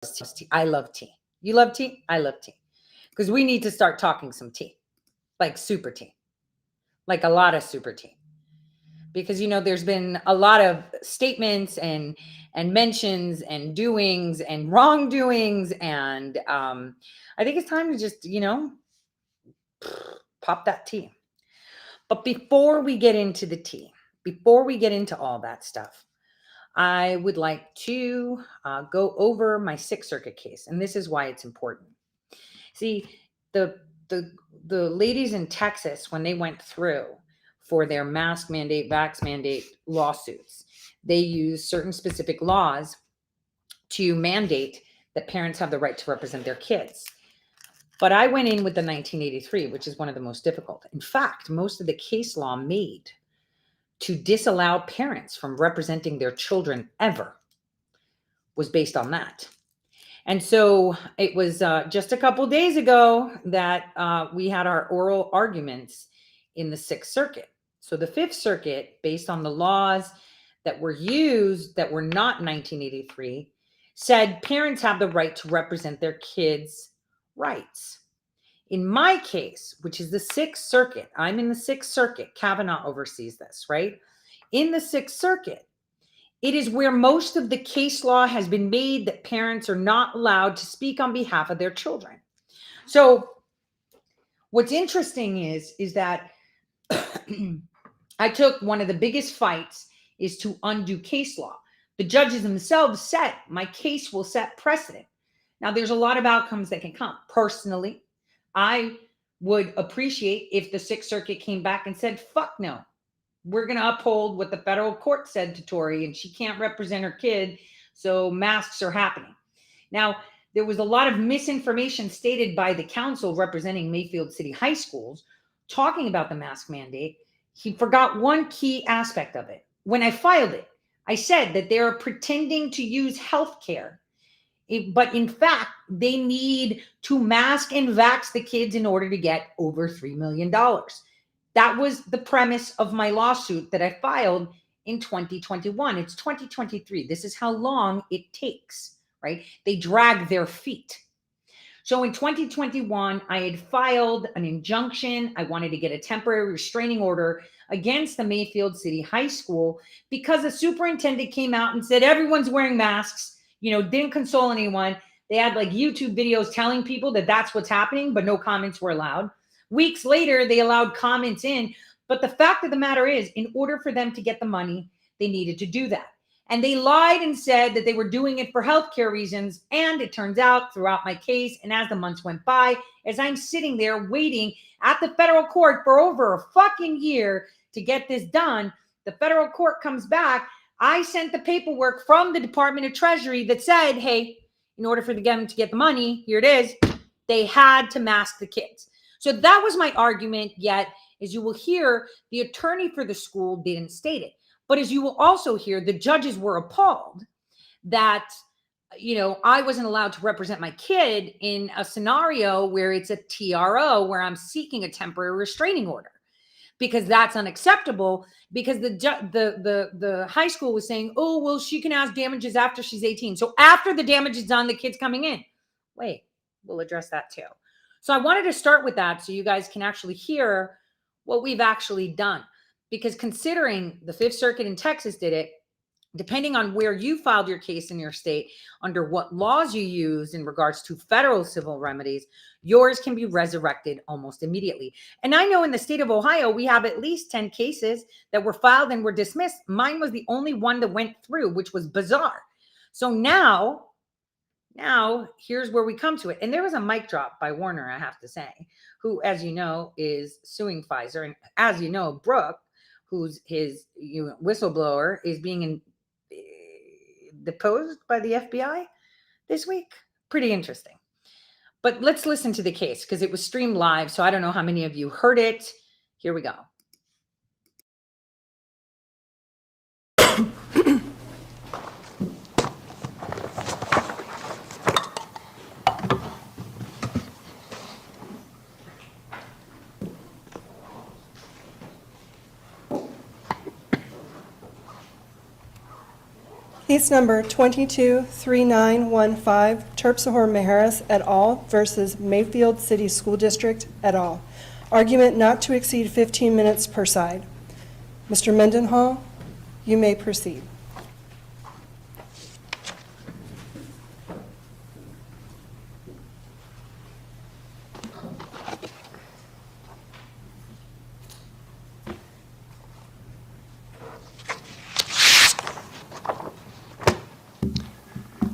tea. I love tea. You love tea? I love tea. Because we need to start talking some tea, like super tea, like a lot of super tea. Because there's been a lot of statements and mentions and doings and wrongdoings, and I think it's time to just pop that tea. But before we get into the tea, before we get into all that stuff, I would like to go over my Sixth Circuit case, and this is why it's important. See, the the the ladies in Texas, when they went through for their mask mandate, vax mandate lawsuits, they used certain specific laws to mandate that parents have the right to represent their kids. But I went in with the 1983, which is one of the most difficult. In fact, most of the case law made to disallow parents from representing their children ever was based on that. And so it was just a couple days ago that we had our oral arguments in the Sixth Circuit. So the Fifth Circuit, based on the laws that were used that were not 1983, said parents have the right to represent their kids' rights. In my case, which is the Sixth Circuit, I'm in the Sixth Circuit. Kavanaugh oversees this, right? In the Sixth Circuit, it is where most of the case law has been made that parents are not allowed to speak on behalf of their children. So what's interesting is that I took one of the biggest fights is to undo case law. The judges themselves said my case will set precedent. Now, there's a lot of outcomes that can come. Personally, I would appreciate if the Sixth Circuit came back and said, fuck no. We're going to uphold what the federal court said to Tori, and she can't represent her kid, so masks are happening. Now, there was a lot of misinformation stated by the counsel representing Mayfield City High Schools talking about the mask mandate. He forgot one key aspect of it. When I filed it, I said that they're pretending to use healthcare, but in fact, they need to mask and vax the kids in order to get over $3 million. That was the premise of my lawsuit that I filed in 2021. It's 2023. This is how long it takes, right? They drag their feet. So in 2021, I had filed an injunction. I wanted to get a temporary restraining order against the Mayfield City High School because the superintendent came out and said, everyone's wearing masks, didn't console anyone. They had like YouTube videos telling people that that's what's happening, but no comments were allowed. Weeks later, they allowed comments in. But the fact of the matter is, in order for them to get the money, they needed to do that. And they lied and said that they were doing it for healthcare reasons. And it turns out throughout my case, and as the months went by, as I'm sitting there waiting at the federal court for over a fucking year to get this done, the federal court comes back. I sent the paperwork from the Department of Treasury that said, hey, in order for them to get the money, here it is, they had to mask the kids. So that was my argument, yet, as you will hear, the attorney for the school didn't state it. But as you will also hear, the judges were appalled that, I wasn't allowed to represent my kid in a scenario where it's a TRO, where I'm seeking a temporary restraining order, because that's unacceptable, because the high school was saying, oh, well, she can ask damages after she's 18. So after the damage is done, the kid's coming in. Wait, we'll address that too. So I wanted to start with that so you guys can actually hear what we've actually done. Because considering the Fifth Circuit in Texas did it, depending on where you filed your case in your state, under what laws you use in regards to federal civil remedies, yours can be resurrected almost immediately. And I know in the state of Ohio, we have at least 10 cases that were filed and were dismissed. Mine was the only one that went through, which was bizarre. So now here's where we come to it. And there was a mic drop by Warner, I have to say, who, as you know, is suing Pfizer. And as you know, Brooke, who's his whistleblower, is being deposed by the FBI this week. Pretty interesting. But let's listen to the case because it was streamed live. So I don't know how many of you heard it. Here we go. Case number 223915, Terpsichore Meharris et al. Versus Mayfield City School District et al. Argument not to exceed 15 minutes per side. Mr. Mendenhall, you may proceed.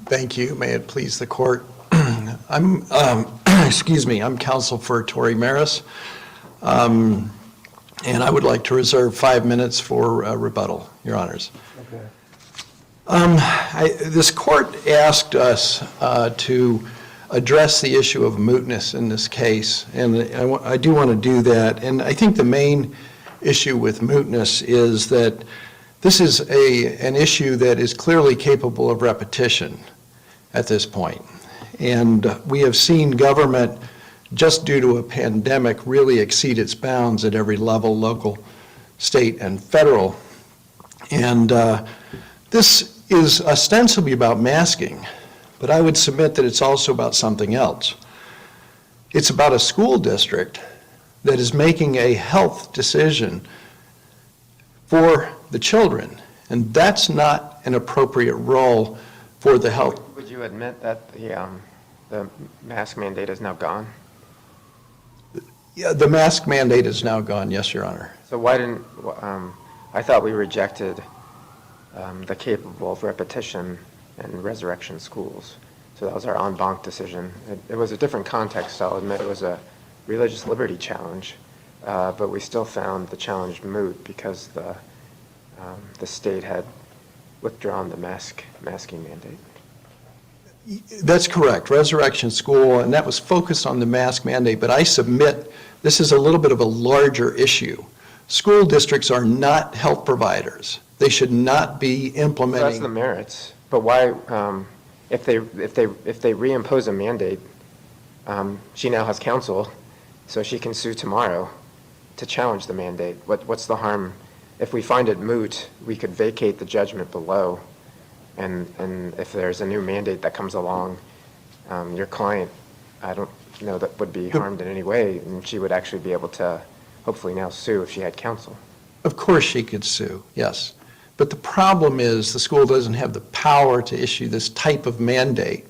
Thank you. May it please the court. I'm, excuse me, I'm counsel for Tori Meharris, and I would like to reserve 5 minutes for rebuttal, Your Honors. Okay. This court asked us to address the issue of mootness in this case, and I do want to do that. And I think the main issue with mootness is that this is an issue that is clearly capable of repetition at this point. And we have seen government, just due to a pandemic, really exceed its bounds at every level, local, state, and federal. And this is ostensibly about masking, but I would submit that it's also about something else. It's about a school district that is making a health decision for the children, and that's not an appropriate role for the health. Would you admit that the mask mandate is now gone? Yeah, the mask mandate is now gone, yes, Your Honor. So why didn't, I thought we rejected the capable of repetition and resurrection schools. So that was our en banc decision. It was a different context, I'll admit. It was a religious liberty challenge, but we still found the challenge moot because the state had withdrawn the masking mandate. That's correct, resurrection school, and that was focused on the mask mandate, but I submit this is a little bit of a larger issue. School districts are not health providers. They should not be implementing. Well, that's the merits, but why, if they reimpose a mandate, she now has counsel, so she can sue tomorrow to challenge the mandate. What's the harm? If we find it moot, we could vacate the judgment below, and if there's a new mandate that comes along, your client, I don't know that would be harmed in any way, and she would actually be able to hopefully now sue if she had counsel. Of course she could sue, yes. But the problem is the school doesn't have the power to issue this type of mandate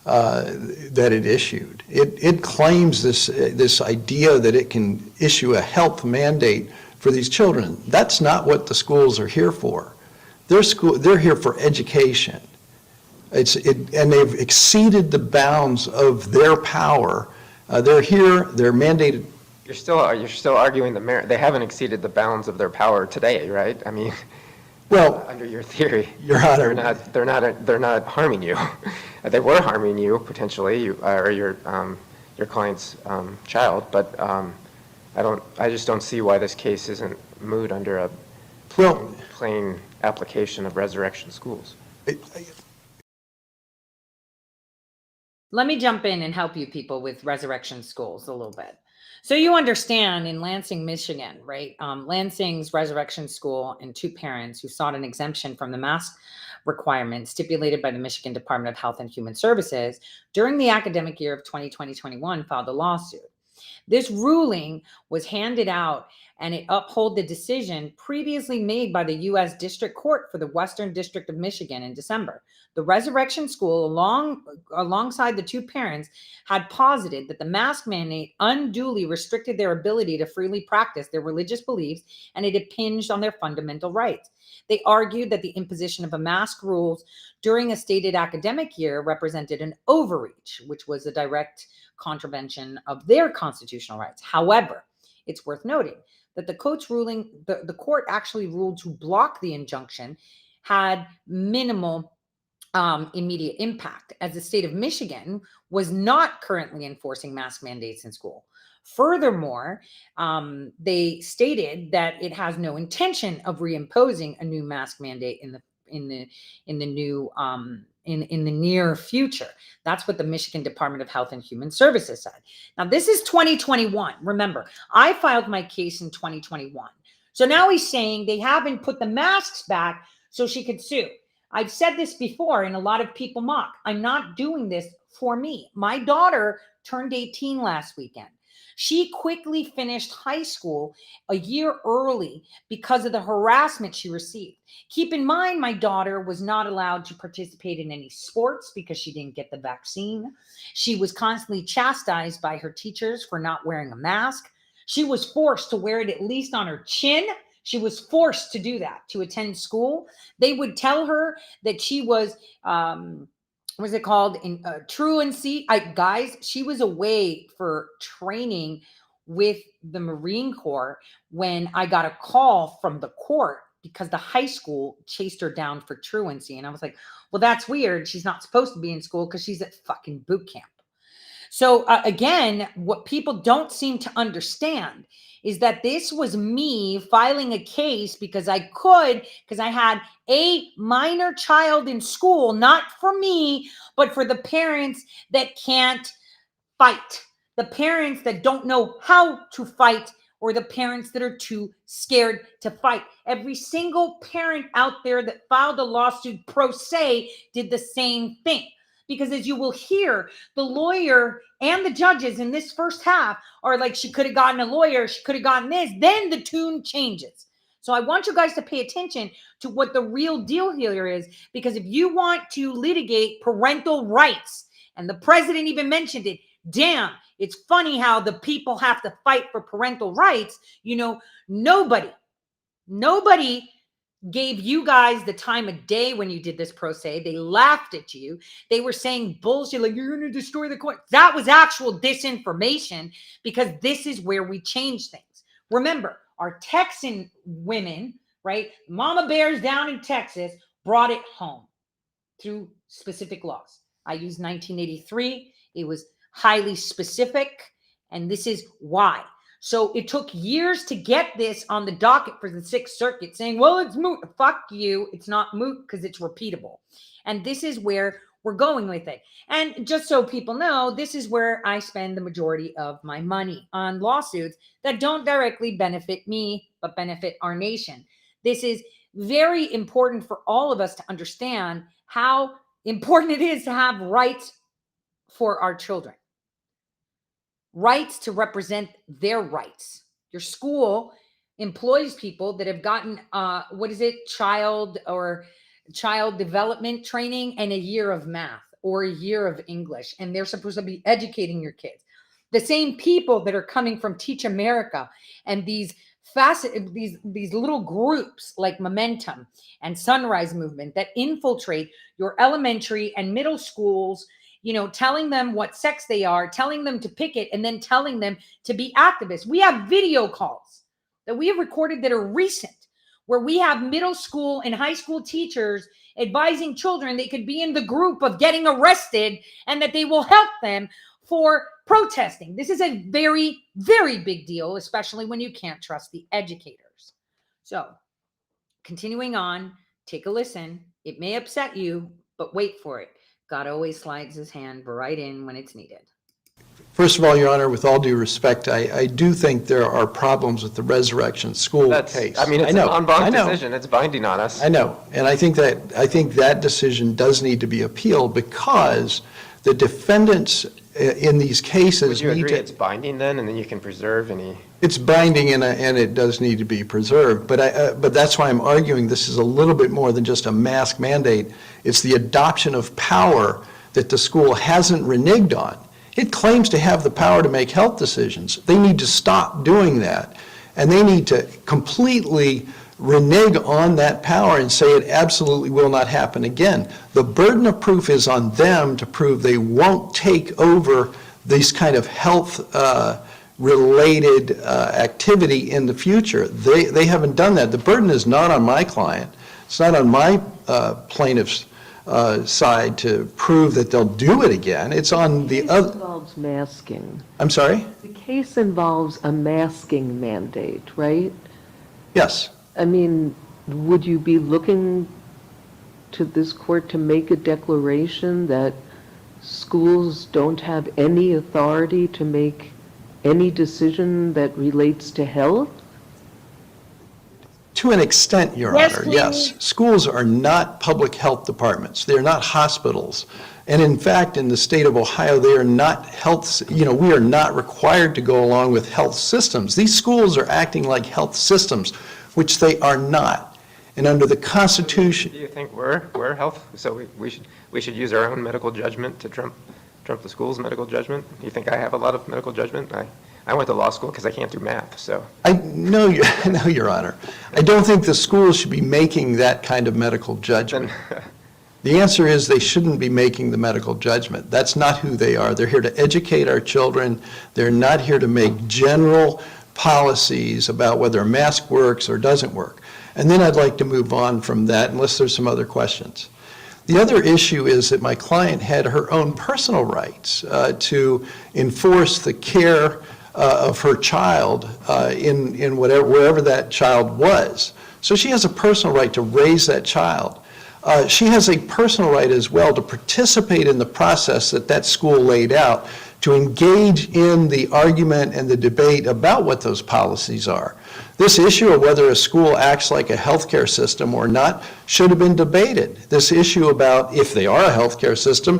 that it issued. It claims this idea that it can issue a health mandate for these children. That's not what the schools are here for. They're here for education. And they've exceeded the bounds of their power. They're here, they're mandated. You're still arguing the merit. They haven't exceeded the bounds of their power today, right? I mean, well, under your theory, Your Honor, they're not harming you. They were harming you potentially, or your client's child, but I just don't see why this case isn't moot under a plain application of resurrection schools. Let me jump in and help you people with resurrection schools a little bit. So you understand in Lansing, Michigan, right? Lansing's resurrection school and two parents who sought an exemption from the mask requirement stipulated by the Michigan Department of Health and Human Services during the academic year of 2020-21 filed a lawsuit. This ruling was handed out and it upheld the decision previously made by the U.S. District Court for the Western District of Michigan in December. The resurrection school, alongside the two parents, had posited that the mask mandate unduly restricted their ability to freely practice their religious beliefs, and it impinged on their fundamental rights. They argued that the imposition of a mask rules during a stated academic year represented an overreach, which was a direct contravention of their constitutional rights. However, it's worth noting that the court actually ruled to block the injunction had minimal immediate impact, as the state of Michigan was not currently enforcing mask mandates in school. Furthermore, they stated that it has no intention of reimposing a new mask mandate in the near future. That's what the Michigan Department of Health and Human Services said. Now, this is 2021. Remember, I filed my case in 2021. So now he's saying they haven't put the masks back so she could sue. I've said this before and a lot of people mock. I'm not doing this for me. My daughter turned 18 last weekend. She quickly finished high school a year early because of the harassment she received. Keep in mind, my daughter was not allowed to participate in any sports because she didn't get the vaccine. She was constantly chastised by her teachers for not wearing a mask. She was forced to wear it at least on her chin. She was forced to do that to attend school. They would tell her that she was, what's it called? In truancy. Guys, she was away for training with the Marine Corps when I got a call from the court because the high school chased her down for truancy. And I was like, well, that's weird. She's not supposed to be in school because she's at fucking boot camp. So again, what people don't seem to understand is that this was me filing a case because I had a minor child in school, not for me, but for the parents that can't fight, the parents that don't know how to fight, or the parents that are too scared to fight. Every single parent out there that filed a lawsuit pro se did the same thing. Because as you will hear, the lawyer and the judges in this first half are like, she could have gotten a lawyer, she could have gotten this, then the tune changes. So I want you guys to pay attention to what the real deal here is, because if you want to litigate parental rights, and the president even mentioned it, damn, it's funny how the people have to fight for parental rights. You know, nobody gave you guys the time of day when you did this pro se. They laughed at you. They were saying bullshit like, you're going to destroy the court. That was actual disinformation, because this is where we change things. Remember, our Texan women, right? Mama bears down in Texas brought it home through specific laws. I used 1983. It was highly specific, and this is why. So it took years to get this on the docket for the Sixth Circuit, saying, well, it's moot. Fuck you. It's not moot because it's repeatable. And this is where we're going with it. And just so people know, this is where I spend the majority of my money, on lawsuits that don't directly benefit me, but benefit our nation. This is very important for all of us to understand how important it is to have rights for our children. Rights to represent their rights. Your school employs people that have gotten child development training and a year of math or a year of English, and they're supposed to be educating your kids. The same people that are coming from Teach America and these little groups like Momentum and Sunrise Movement that infiltrate your elementary and middle schools, you know, telling them what sex they are, telling them to picket, and then telling them to be activists. We have video calls that we have recorded that are recent, where we have middle school and high school teachers advising children they could be in the group of getting arrested and that they will help them for protesting. This is a very, very big deal, especially when you can't trust the educators. So, continuing on, take a listen. It may upset you, but wait for it. God always slides his hand right in when it's needed. First of all, Your Honor, with all due respect, I do think there are problems with the Resurrection School case. I mean, it's an en banc decision. It's binding on us. I know, and I think that decision does need to be appealed, because the defendants in these cases Would you need agree to. it's binding then, and then you can preserve any? It's binding, and it does need to be preserved. But that's why I'm arguing this is a little bit more than just a mask mandate. It's the adoption of power that the school hasn't reneged on. It claims to have the power to make health decisions. They need to stop doing that, and they need to completely renege on that power and say it absolutely will not happen again. The burden of proof is on them to prove they won't take over these kind of health related activity in the future. They haven't done that. The burden is not on my client. It's not on my plaintiff's side to prove that they'll do it again. It's on the other. It involves masking. I'm sorry? The case involves a masking mandate, right? Yes. I mean, would you be looking to this court to make a declaration that schools don't have any authority to make any decision that relates to health? To an extent, Your Yes, Honor, yes. Schools are not public health departments. They're not hospitals. And in fact, in the state of Ohio, they are not health, we are not required to go along with health systems. These schools are acting like health systems, which they are not. And under the Constitution, Do you think we're health, so we should use our own medical judgment to trump the school's medical judgment? Do you think I have a lot of medical judgment? I went to law school because I can't do math, so. no, Your Honor. I don't think the schools should be making that kind of medical judgment. The answer is they shouldn't be making the medical judgment. That's not who they are. They're here to educate our children. They're not here to make general policies about whether a mask works or doesn't work. And then I'd like to move on from that unless there's some other questions. The other issue is that my client had her own personal rights to enforce the care of her child in wherever that child was. So she has a personal right to raise that child. She has a personal right as well to participate in the process that school laid out, to engage in the argument and the debate about what those policies are. This issue of whether a school acts like a healthcare system or not should have been debated. This issue about if they are a healthcare system.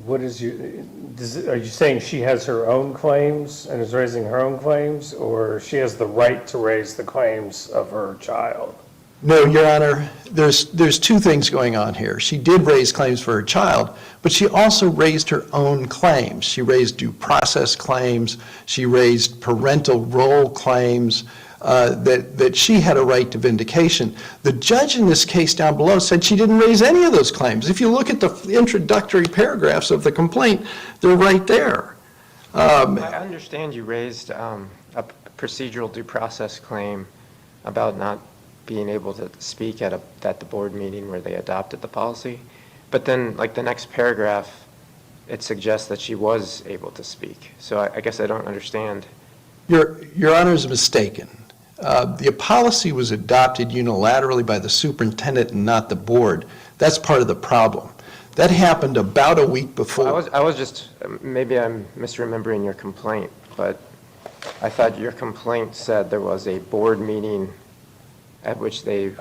What is are you saying she has her own claims and is raising her own claims, or she has the right to raise the claims of her child? No, Your Honor, there's two things going on here. She did raise claims for her child, but she also raised her own claims. She raised due process claims. She raised parental role claims, that she had a right to vindication. The judge in this case down below said she didn't raise any of those claims. If you look at the introductory paragraphs of the complaint, they're right there. I understand you raised a procedural due process claim about not being able to speak at the board meeting where they adopted the policy. But then, like, the next paragraph, it suggests that she was able to speak. So I guess I don't understand. Your Honor is mistaken. The policy was adopted unilaterally by the superintendent and not the board. That's part of the problem. That happened about a week before. I was just, maybe I'm misremembering your complaint, but I thought your complaint said there was a board meeting at which they...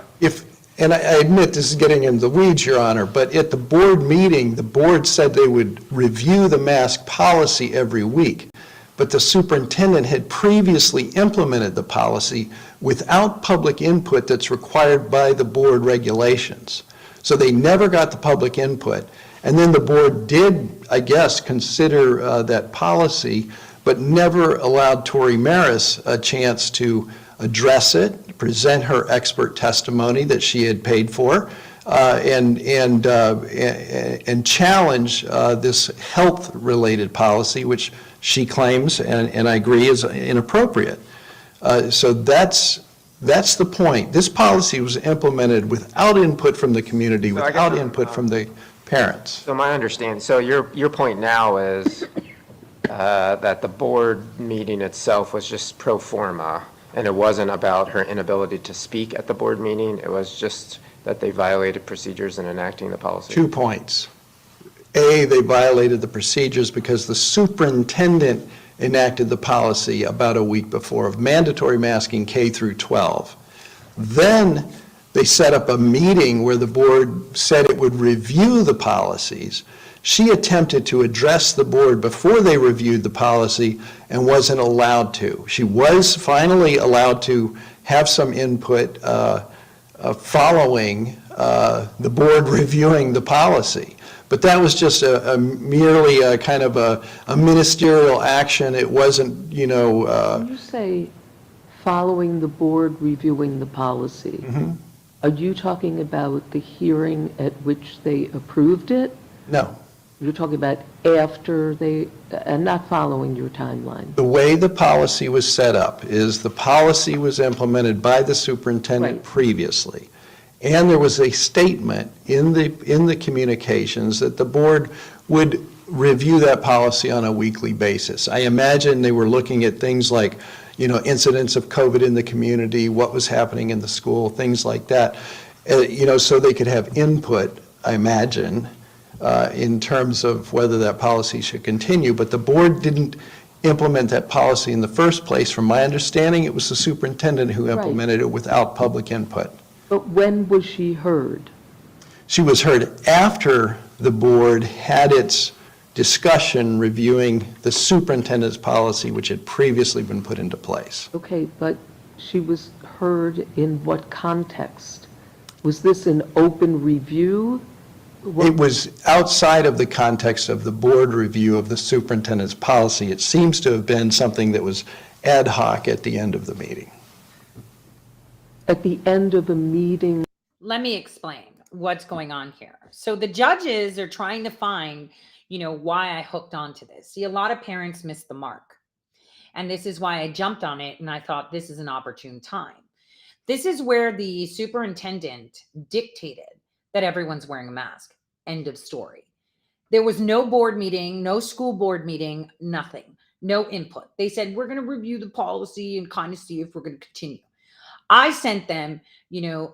And I admit this is getting into the weeds, Your Honor, but at the board meeting, the board said they would review the mask policy every week. But the superintendent had previously implemented the policy without public input that's required by the board regulations. So they never got the public input. And then the board did, I guess, consider that policy, but never allowed Tori Maris a chance to address it, present her expert testimony that she had paid for, and challenge this health-related policy, which she claims, and I agree, is inappropriate. So that's the point. This policy was implemented without input from the community, So without input from the parents. So my understanding, so your point now is that the board meeting itself was just pro forma, and it wasn't about her inability to speak at the board meeting. It was just that they violated procedures in enacting the policy. 2 points. A, they violated the procedures because the superintendent enacted the policy about a week before of mandatory masking K through 12. Then they set up a meeting where the board said it would review the policies. She attempted to address the board before they reviewed the policy and wasn't allowed to. She was finally allowed to have some input following the board reviewing the policy. But that was just merely a kind of a ministerial action. It wasn't, When you say following the board reviewing the policy, are you talking about the hearing at which they approved it? No. You're talking about after they, and not following your timeline? The way the policy was set up is the policy was implemented by the superintendent Right. previously. And there was a statement in the communications that the board would review that policy on a weekly basis. I imagine they were looking at things like, incidents of COVID in the community, what was happening in the school, things like that, so they could have input, I imagine, in terms of whether that policy should continue. But the board didn't implement that policy in the first place. From my understanding, it was the superintendent who Right. implemented it without public input. But when was she heard? She was heard after the board had its discussion reviewing the superintendent's policy, which had previously been put into place. Okay, but she was heard in what context? Was this an open review? It was outside of the context of the board review of the superintendent's policy. It seems to have been something that was ad hoc at the end of the meeting. At the end of a meeting? Let me explain what's going on here. So the judges are trying to find, why I hooked onto this. See, a lot of parents missed the mark. And this is why I jumped on it and I thought this is an opportune time. This is where the superintendent dictated that everyone's wearing a mask. End of story. There was no board meeting, no school board meeting, nothing, no input. They said, we're going to review the policy and kind of see if we're going to continue. I sent them,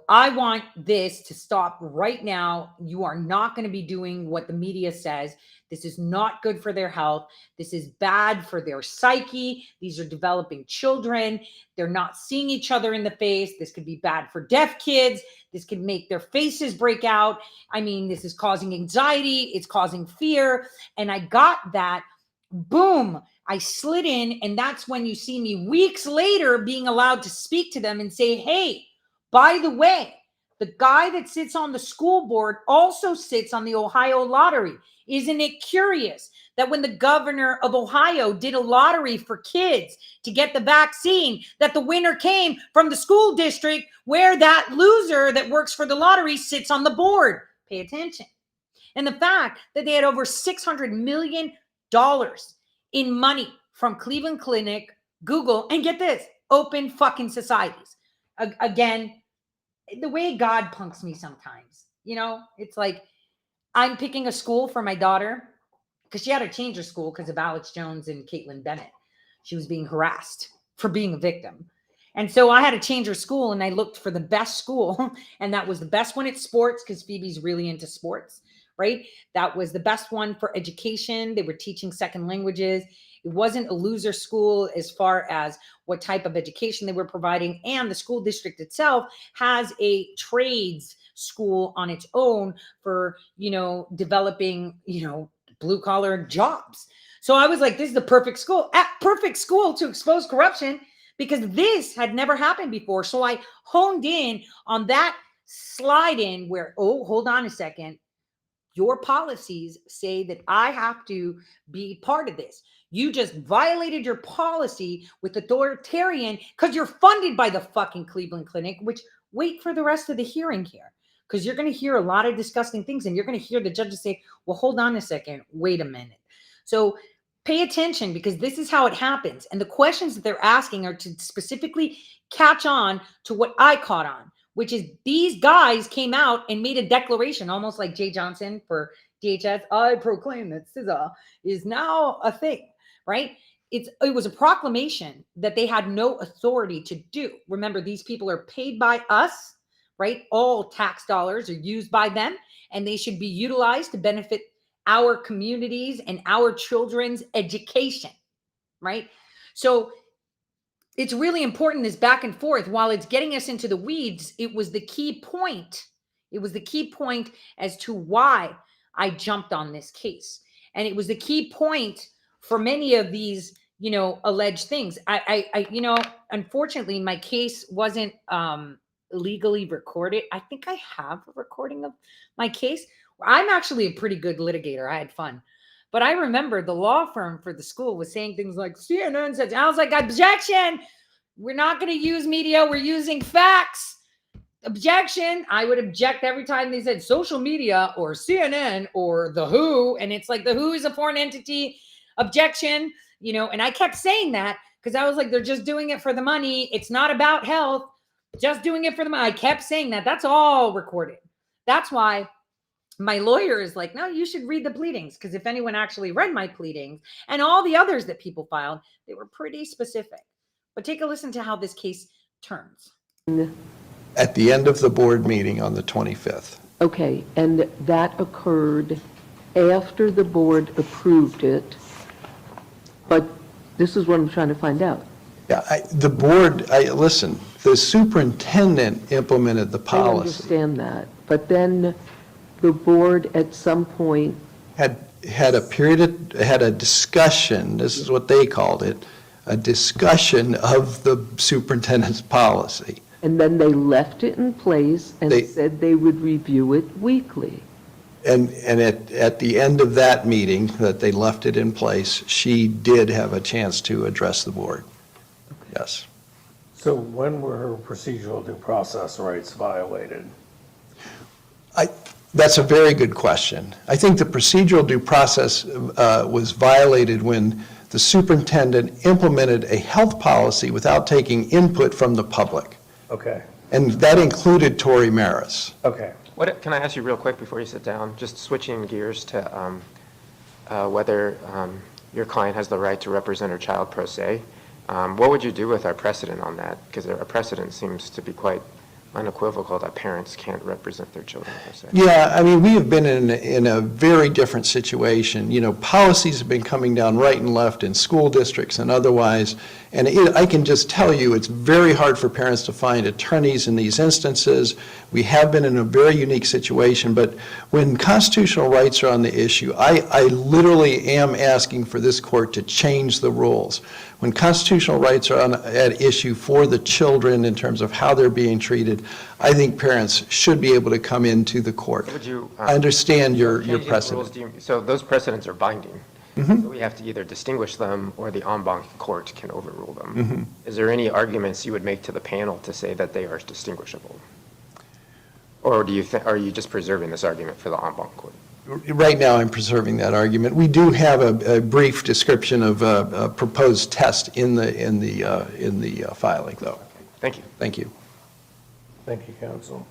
I want this to stop right now. You are not going to be doing what the media says. This is not good for their health. This is bad for their psyche. These are developing children. They're not seeing each other in the face. This could be bad for deaf kids. This could make their faces break out. I mean, this is causing anxiety. It's causing fear. And I got that. Boom. I slid in, and that's when you see me weeks later being allowed to speak to them and say, hey, by the way, the guy that sits on the school board also sits on the Ohio lottery. Isn't it curious that when the governor of Ohio did a lottery for kids to get the vaccine, that the winner came from the school district where that loser that works for the lottery sits on the board? Pay attention. And the fact that they had over $600 million in money from Cleveland Clinic, Google, and get this, open fucking societies. Again, the way God punks me sometimes, it's like I'm picking a school for my daughter because she had to change her school because of Alex Jones and Caitlin Bennett. She was being harassed for being a victim. And so I had to change her school, and I looked for the best school, and that was the best one at sports because Phoebe's really into sports. Right? That was the best one for education. They were teaching second languages. It wasn't a loser school as far as what type of education they were providing. And the school district itself has a trades school on its own for, developing, blue collar jobs. So I was like, this is the perfect school to expose corruption because this had never happened before. So I honed in on that slide in where, oh, hold on a second. Your policies say that I have to be part of this. You just violated your policy with authoritarian because you're funded by the fucking Cleveland Clinic, which wait for the rest of the hearing here because you're going to hear a lot of disgusting things and you're going to hear the judges say, well, hold on a second. Wait a minute. So pay attention because this is how it happens. And the questions that they're asking are to specifically catch on to what I caught on, which is these guys came out and made a declaration, almost like Jay Johnson for DHS. I proclaim that CISA is now a thing, right? It was a proclamation that they had no authority to do. Remember, these people are paid by us, right? All tax dollars are used by them, and they should be utilized to benefit our communities and our children's education, right? So it's really important, this back and forth. While it's getting us into the weeds, it was the key point. It was the key point as to why I jumped on this case. And it was the key point for many of these, alleged things. Unfortunately, my case wasn't legally recorded. I think I have a recording of my case. I'm actually a pretty good litigator. I had fun. But I remember the law firm for the school was saying things like, CNN says, I was like, objection. We're not going to use media. We're using facts. Objection. I would object every time they said social media or CNN or The Who. And it's like, The Who is a foreign entity. Objection. And I kept saying that because I was like, they're just doing it for the money. It's not about health. Just doing it for the money. I kept saying that. That's all recorded. That's why my lawyer is like, no, you should read the pleadings, because if anyone actually read my pleadings and all the others that people filed, they were pretty specific. But take a listen to how this case turns. At the end of the board meeting on the 25th. Okay, and that occurred after the board approved it, but This is what I'm trying to find out. Yeah, the board, listen, the superintendent implemented the I policy. understand that, but then the board at some point, Had a discussion, this is what they called it, a discussion of the superintendent's policy. and then they left it in place and They- said they would review it weekly. And at the end of that meeting, that they left it in place, she did have a chance to address the board. Yes. So when were her procedural due process rights violated? That's a very good question. I think the procedural due process was violated when the superintendent implemented a health policy without taking input from the public. Okay, And that included Tory Maris. okay. Can I ask you real quick before you sit down, just switching gears to whether your client has the right to represent her child pro se? What would you do with our precedent on that? Because our precedent seems to be quite unequivocal that parents can't represent their children pro se. Yeah, I mean, we have been in a very different situation. You know, policies have been coming down right and left in school districts and otherwise, and I can just tell you, it's very hard for parents to find attorneys in these instances. We have been in a very unique situation, but when constitutional rights are on the issue, I literally am asking for this court to change the rules. When constitutional rights are at issue for the children in terms of how they're being treated, I think parents should be able to come into the court. Would you? I understand your Changing the rules, precedent. so those precedents are binding. Mm-hmm. So we have to either distinguish them or the en banc court can overrule them. Mm-hmm. Is there any arguments you would make to the panel to say that they are distinguishable? Or are you just preserving this argument for the en banc court? Right now, I'm preserving that argument. We do have a brief description of a proposed test in the filing, though. Thank you. Thank you. Thank you, counsel.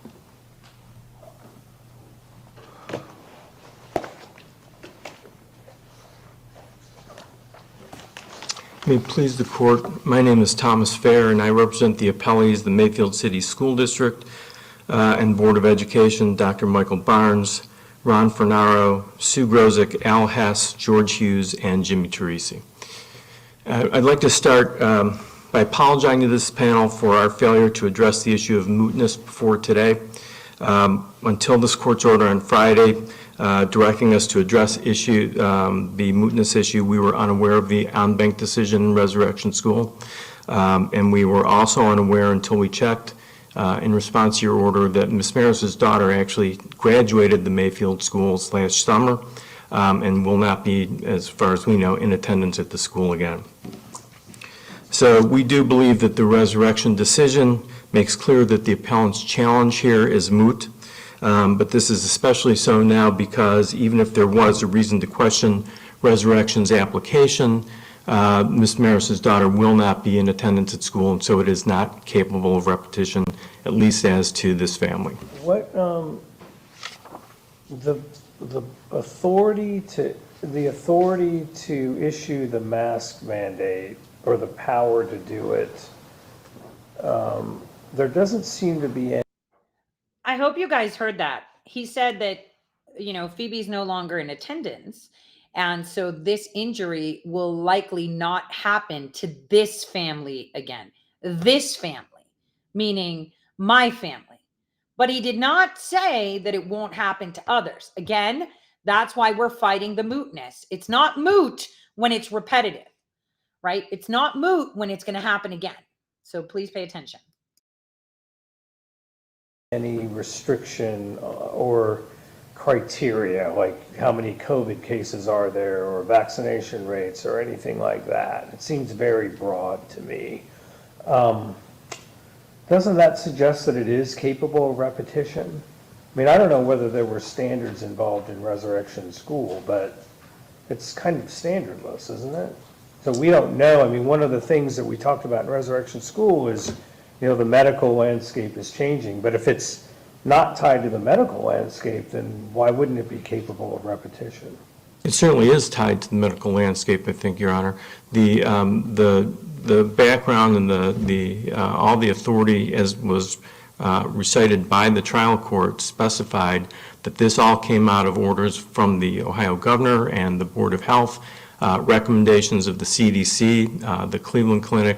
May it please the court, my name is Thomas Fair, and I represent the appellees, the Mayfield City School District and Board of Education, Dr. Michael Barnes, Ron Fernaro, Sue Grozick, Al Hess, George Hughes, and Jimmy Teresi. I'd like to start by apologizing to this panel for our failure to address the issue of mootness before today. Until this court's order on Friday directing us to address the mootness issue, we were unaware of the en-banc decision in Resurrection School. And we were also unaware until we checked in response to your order that Ms. Maris's daughter actually graduated the Mayfield schools last summer and will not be, as far as we know, in attendance at the school again. So we do believe that the Resurrection decision makes clear that the appellant's challenge here is moot, but this is especially so now because even if there was a reason to question Resurrection's application, Ms. Maris's daughter will not be in attendance at school, and so it is not capable of repetition, at least as to this family. What, the authority to issue the mask mandate or the power to do it, there doesn't seem to be any. I hope you guys heard that. He said that, Phoebe's no longer in attendance. And so this injury will likely not happen to this family again. This family, meaning my family. But he did not say that it won't happen to others. Again, that's why we're fighting the mootness. It's not moot when it's repetitive, right? It's not moot when it's going to happen again. So please pay attention. Any restriction or criteria, like how many COVID cases are there or vaccination rates or anything like that. It seems very broad to me. Doesn't that suggest that it is capable of repetition? I mean, I don't know whether there were standards involved in Resurrection School, but it's kind of standardless, isn't it? So we don't know. I mean, one of the things that we talked about in Resurrection School is, the medical landscape is changing, but if it's not tied to the medical landscape, then why wouldn't it be capable of repetition? It certainly is tied to the medical landscape, I think, Your Honor. The background and all the authority, as was recited by the trial court, specified that this all came out of orders from the Ohio governor and the Board of Health recommendations of the CDC, the Cleveland Clinic.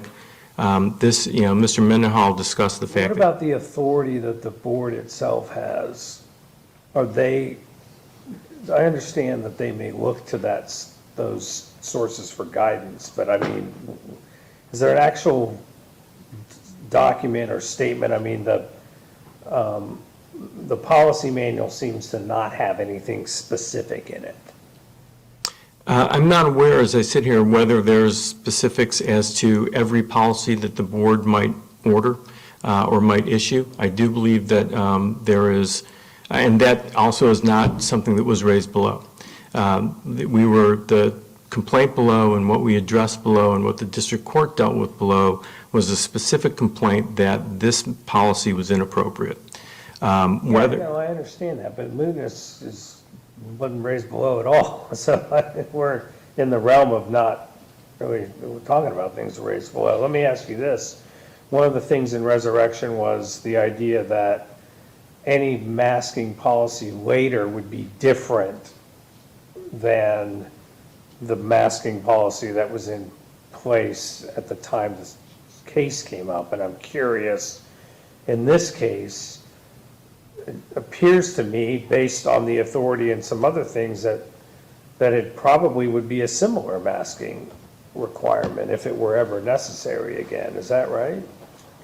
Mr. Mendenhall discussed the What fact that about the authority that the board itself has? Are they, I understand that they may look to those sources for guidance, but I mean, is there an actual document or statement? I mean, the policy manual seems to not have anything specific in it. I'm not aware, as I sit here, whether there's specifics as to every policy that the board might order or might issue. I do believe that there is, and that also is not something that was raised below. The complaint below and what we addressed below and what the district court dealt with below was a specific complaint that this policy was inappropriate. Yeah, no, I understand that, but mootness wasn't raised below at all. So we're in the realm of not really talking about things raised below. Let me ask you this. One of the things in Resurrection was the idea that any masking policy later would be different than the masking policy that was in place at the time this case came up. And I'm curious, in this case, it appears to me, based on the authority and some other things, that it probably would be a similar masking requirement if it were ever necessary again. Is that right?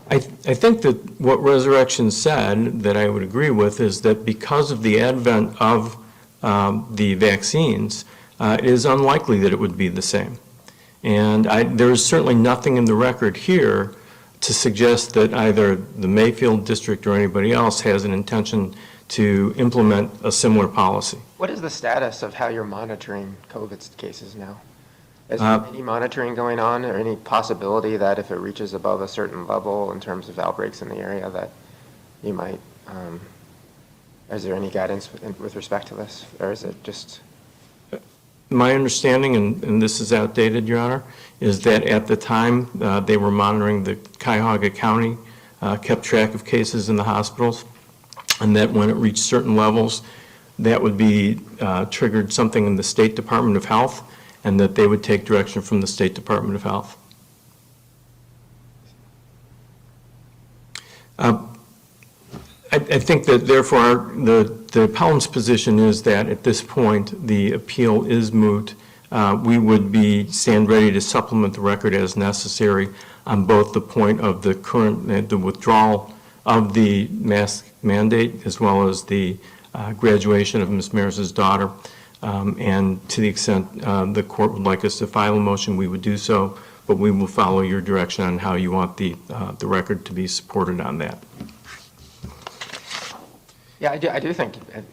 I think that what Resurrection said, that I would agree with, is that because of the advent of the vaccines, it is unlikely that it would be the same. And there is certainly nothing in the record here to suggest that either the Mayfield District or anybody else has an intention to implement a similar policy. What is the status of how you're monitoring COVID cases now? Is there any monitoring going on, or any possibility that if it reaches above a certain level in terms of outbreaks in the area that you might, is there any guidance with respect to this, or is it just? My understanding, and this is outdated, Your Honor, is that at the time they were monitoring, the Cuyahoga County kept track of cases in the hospitals, and that when it reached certain levels, that would be triggered something in the State Department of Health, and that they would take direction from the State Department of Health. I think that therefore the appellant's position is that at this point the appeal is moot. We would stand ready to supplement the record as necessary on both the point of the current, the withdrawal of the mask mandate as well as the graduation of Ms. Maris's daughter. And to the extent the court would like us to file a motion, we would do so, but we will follow your direction on how you want the record to be supported on that. Yeah, I do think, and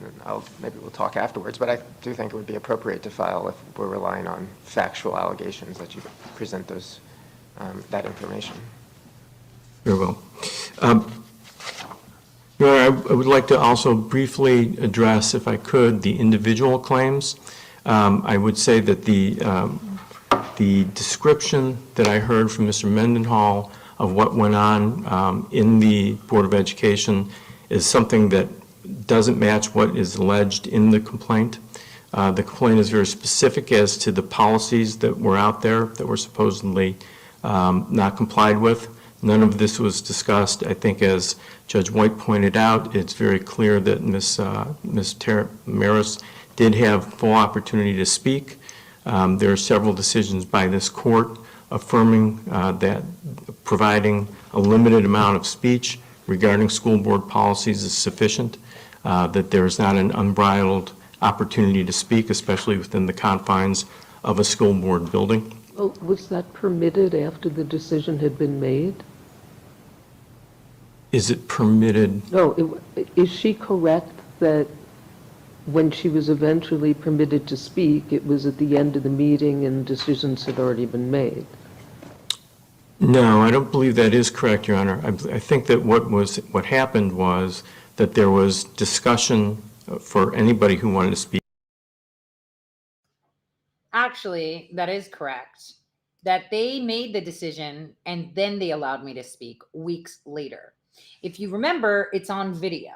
maybe we'll talk afterwards, but I do think it would be appropriate to file if we're relying on factual allegations that you present those, that information. Very well. Your Honor, I would like to also briefly address, if I could, the individual claims. I would say that the description that I heard from Mr. Mendenhall of what went on in the Board of Education is something that doesn't match what is alleged in the complaint. The complaint is very specific as to the policies that were out there that were supposedly not complied with. None of this was discussed. I think as Judge White pointed out, it's very clear that Ms. Maris did have full opportunity to speak. There are several decisions by this court affirming that providing a limited amount of speech regarding school board policies is sufficient, that there is not an unbridled opportunity to speak, especially within the confines of a school board building. Oh, was that permitted after the decision had been made? Is it permitted? No, is she correct that when she was eventually permitted to speak, it was at the end of the meeting and decisions had already been made? No, I don't believe that is correct, Your Honor. I think that what happened was that there was discussion for anybody who wanted to speak. Actually, that is correct. That they made the decision and then they allowed me to speak weeks later. If you remember, it's on video.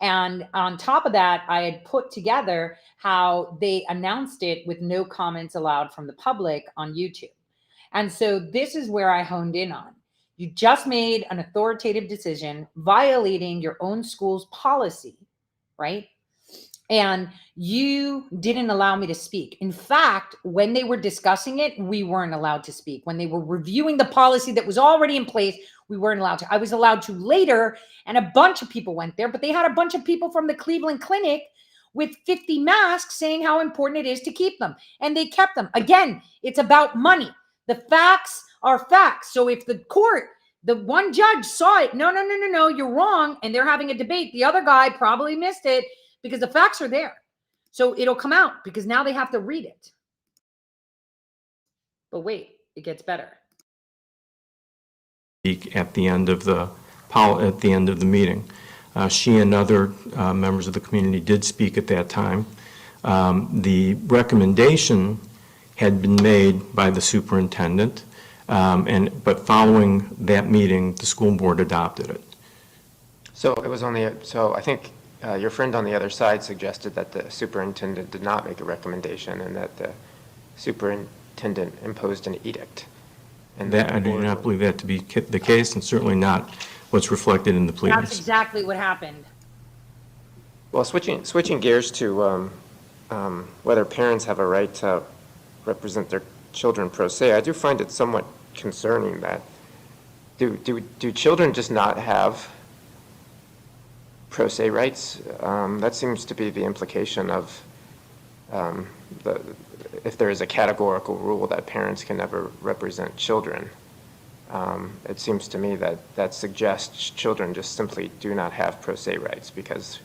And on top of that, I had put together how they announced it with no comments allowed from the public on YouTube. And so this is where I honed in on. You just made an authoritative decision violating your own school's policy, right? And you didn't allow me to speak. In fact, when they were discussing it, we weren't allowed to speak. When they were reviewing the policy that was already in place, we weren't allowed to. I was allowed to later, and a bunch of people went there, but they had a bunch of people from the Cleveland Clinic with 50 masks saying how important it is to keep them. And they kept them. Again, it's about money. The facts are facts. So if the court, the one judge saw it, no, you're wrong, and they're having a debate, the other guy probably missed it, because the facts are there. So it'll come out because now they have to read it. But wait, it gets better. At the end of the meeting. She and other members of the community did speak at that time. The recommendation had been made by the superintendent, but following that meeting, the school board adopted it. So it was so I think your friend on the other side suggested that the superintendent did not make a recommendation and that the superintendent imposed an edict. And That, I do not believe that to be the case, and certainly not what's reflected in the That's pleadings. exactly what happened. Well, switching gears to whether parents have a right to represent their children pro se, I do find it somewhat concerning that do children just not have pro se rights? That seems to be the implication of if there is a categorical rule that parents can never represent children. It seems to me that suggests children just simply do not have pro se rights because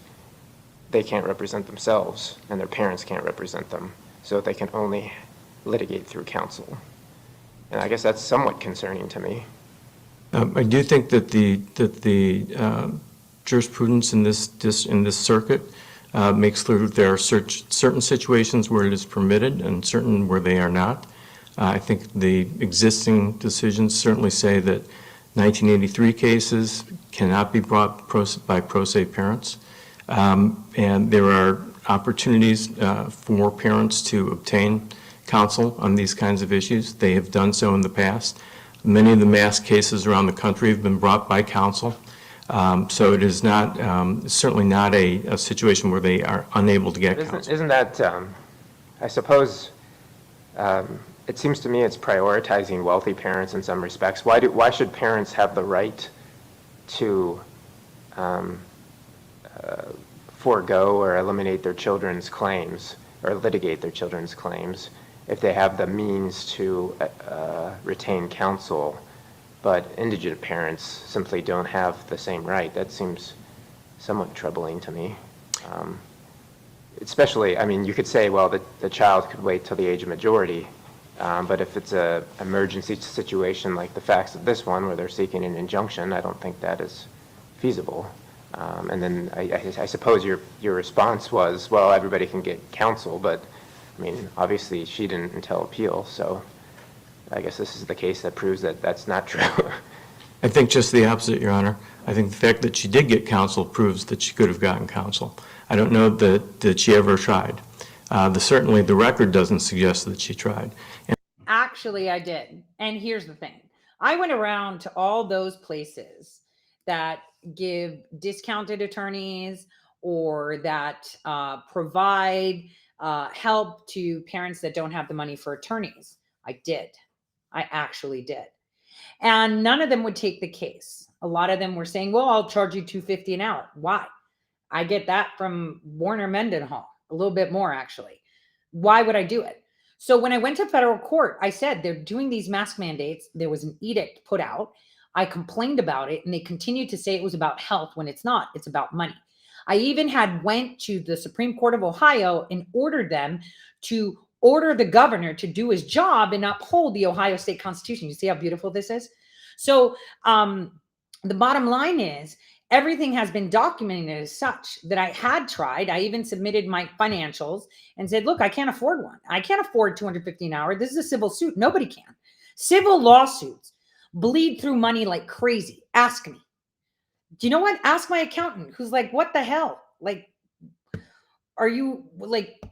they can't represent themselves and their parents can't represent them, so they can only litigate through counsel. And I guess that's somewhat concerning to me. I do think that the jurisprudence in this circuit makes clear that there are certain situations where it is permitted and certain where they are not. I think the existing decisions certainly say that 1983 cases cannot be brought by pro se parents. And there are opportunities for parents to obtain counsel on these kinds of issues. They have done so in the past. Many of the mass cases around the country have been brought by counsel. So it is not, certainly not a situation where they are unable to get counsel. Isn't that, I suppose, it seems to me it's prioritizing wealthy parents in some respects. Why should parents have the right to forego or eliminate their children's claims or litigate their children's claims if they have the means to retain counsel, but indigent parents simply don't have the same right? That seems somewhat troubling to me. Especially, I mean, you could say, well, the child could wait till the age of majority, but if it's an emergency situation like the facts of this one where they're seeking an injunction, I don't think that is feasible. And then I suppose your response was, well, everybody can get counsel, but I mean, obviously she didn't until appeal, so I guess this is the case that proves that that's not true. I think just the opposite, Your Honor. I think the fact that she did get counsel proves that she could have gotten counsel. I don't know that she ever tried. Certainly the record doesn't suggest that she tried. Actually, I did. And here's the thing. I went around to all those places that give discounted attorneys or that provide help to parents that don't have the money for attorneys. I did. I actually did. And none of them would take the case. A lot of them were saying, well, I'll charge you $250 an hour. Why? I get that from Warner Mendenhall, a little bit more actually. Why would I do it? So when I went to federal court, I said they're doing these mask mandates. There was an edict put out. I complained about it and they continued to say it was about health when it's not. It's about money. I even went to the Supreme Court of Ohio and ordered them to order the governor to do his job and uphold the Ohio State Constitution. You see how beautiful this is? So the bottom line is everything has been documented as such that I had tried. I even submitted my financials and said, look, I can't afford one. I can't afford $250 an hour. This is a civil suit. Nobody can. Civil lawsuits bleed through money like crazy. Ask me. Do you know what? Ask my accountant, who's like, what the hell? Like, are you like,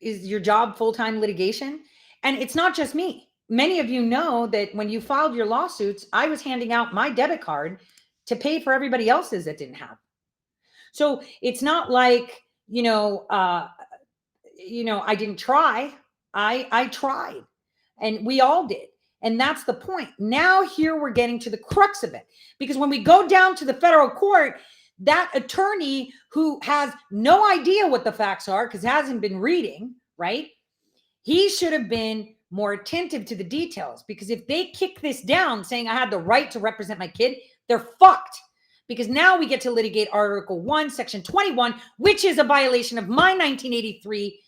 is your job full-time litigation? And it's not just me. Many of you know that when you filed your lawsuits, I was handing out my debit card to pay for everybody else's that didn't have. So it's not like, I didn't try. I tried, and we all did. And that's the point. Now here we're getting to the crux of it, because when we go down to the federal court, that attorney who has no idea what the facts are because hasn't been reading, right? He should have been more attentive to the details, because if they kick this down saying I had the right to represent my kid, they're fucked. Because now we get to litigate Article 1, Section 21, which is a violation of my 1983,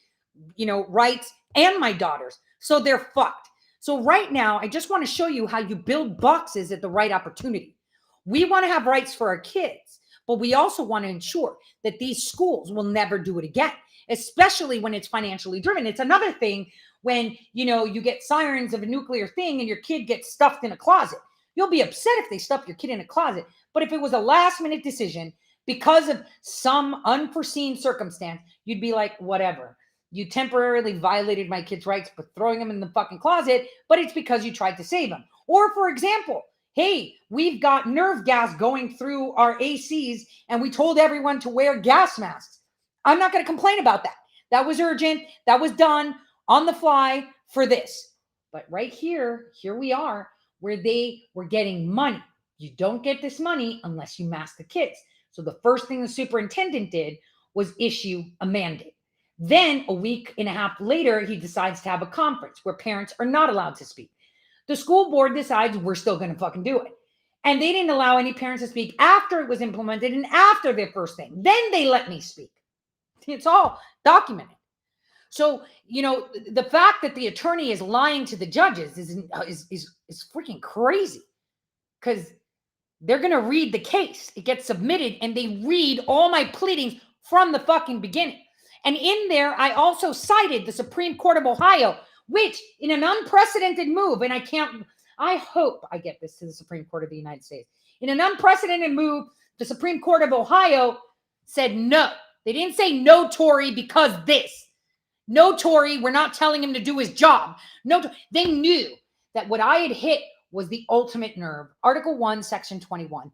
rights and my daughter's. So they're fucked. So right now, I just want to show you how you build boxes at the right opportunity. We want to have rights for our kids, but we also want to ensure that these schools will never do it again, especially when it's financially driven. It's another thing when, you get sirens of a nuclear thing and your kid gets stuffed in a closet. You'll be upset if they stuff your kid in a closet. But if it was a last minute decision because of some unforeseen circumstance, you'd be like, whatever. You temporarily violated my kid's rights by throwing them in the fucking closet, but it's because you tried to save them. Or for example, hey, we've got nerve gas going through our ACs and we told everyone to wear gas masks. I'm not going to complain about that. That was urgent. That was done on the fly for this. But right here we are, where they were getting money. You don't get this money unless you mask the kids. So the first thing the superintendent did was issue a mandate. Then a week and a half later, he decides to have a conference where parents are not allowed to speak. The school board decides we're still going to fucking do it. And they didn't allow any parents to speak after it was implemented and after their first thing. Then they let me speak. It's all documented. So, the fact that the attorney is lying to the judges is freaking crazy, because they're going to read the case. It gets submitted and they read all my pleadings from the fucking beginning. And in there, I also cited the Supreme Court of Ohio, which in an unprecedented move, and I hope I get this to the Supreme Court of the United States. In an unprecedented move, the Supreme Court of Ohio said no. They didn't say no, Tory, because this. No, Tory, we're not telling him to do his job. No, they knew that what I had hit was the ultimate nerve. Article 1, Section 21.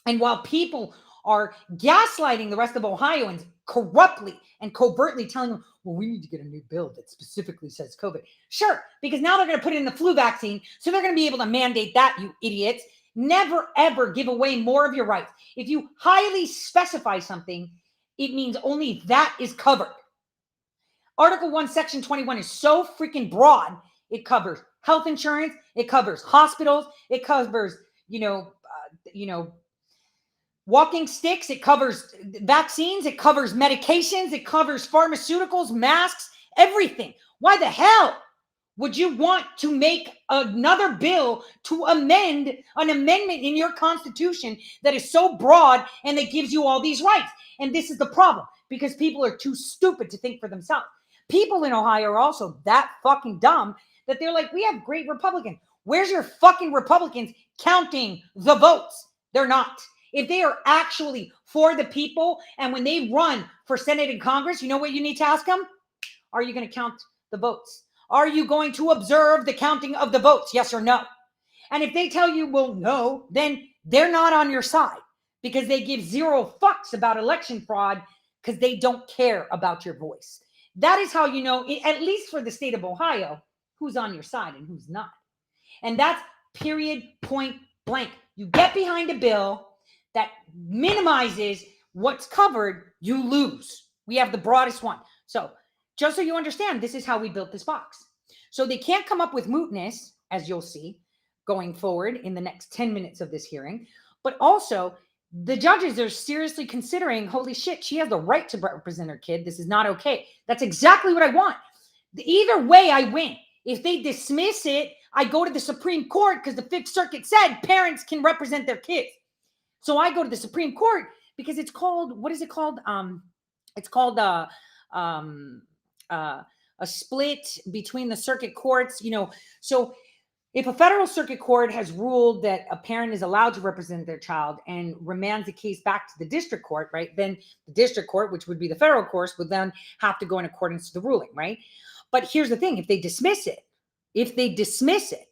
And while people are gaslighting the rest of Ohioans corruptly and covertly telling them, well, we need to get a new bill that specifically says COVID. Sure, because now they're going to put in the flu vaccine, so they're going to be able to mandate that, you idiots. Never, ever give away more of your rights. If you highly specify something, it means only that is covered. Article 1, Section 21 is so freaking broad. It covers health insurance. It covers hospitals. It covers, walking sticks. It covers vaccines. It covers medications. It covers pharmaceuticals, masks, everything. Why the hell would you want to make another bill to amend an amendment in your Constitution that is so broad and that gives you all these rights? And this is the problem, because people are too stupid to think for themselves. People in Ohio are also that fucking dumb that they're like, we have great Republicans. Where's your fucking Republicans counting the votes? They're not. If they are actually for the people, and when they run for Senate and Congress, you know what you need to ask them? Are you going to count the votes? Are you going to observe the counting of the votes? Yes or no? And if they tell you, well, no, then they're not on your side, because they give zero fucks about election fraud, because they don't care about your voice. That is how you know, at least for the state of Ohio, who's on your side and who's not. And that's period, point blank. You get behind a bill that minimizes what's covered, you lose. We have the broadest one. So just so you understand, this is how we built this box. So they can't come up with mootness, as you'll see, going forward in the next 10 minutes of this hearing. But also, the judges are seriously considering, holy shit, she has the right to represent her kid. This is not okay. That's exactly what I want. Either way, I win. If they dismiss it, I go to the Supreme Court, because the Fifth Circuit said parents can represent their kids. So I go to the Supreme Court because it's called, what is it called? It's called a split between the circuit courts, So If a federal circuit court has ruled that a parent is allowed to represent their child and remands the case back to the district court, right, then the district court, which would be the federal courts, would then have to go in accordance to the ruling, right? But here's the thing, if they dismiss it,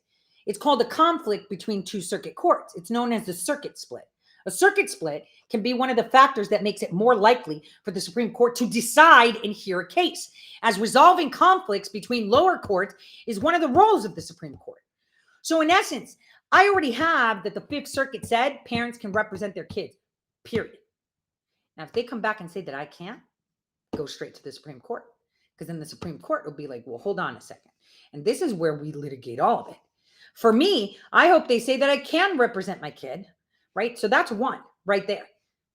it's called a conflict between two circuit courts. It's known as the circuit split. A circuit split can be one of the factors that makes it more likely for the Supreme Court to decide and hear a case, as resolving conflicts between lower courts is one of the roles of the Supreme Court. So in essence, I already have that the Fifth Circuit said parents can represent their kids, period. Now, if they come back and say that I can't, go straight to the Supreme Court, because then the Supreme Court will be like, well, hold on a second. And this is where we litigate all of it. For me, I hope they say that I can represent my kid, right? So that's one right there.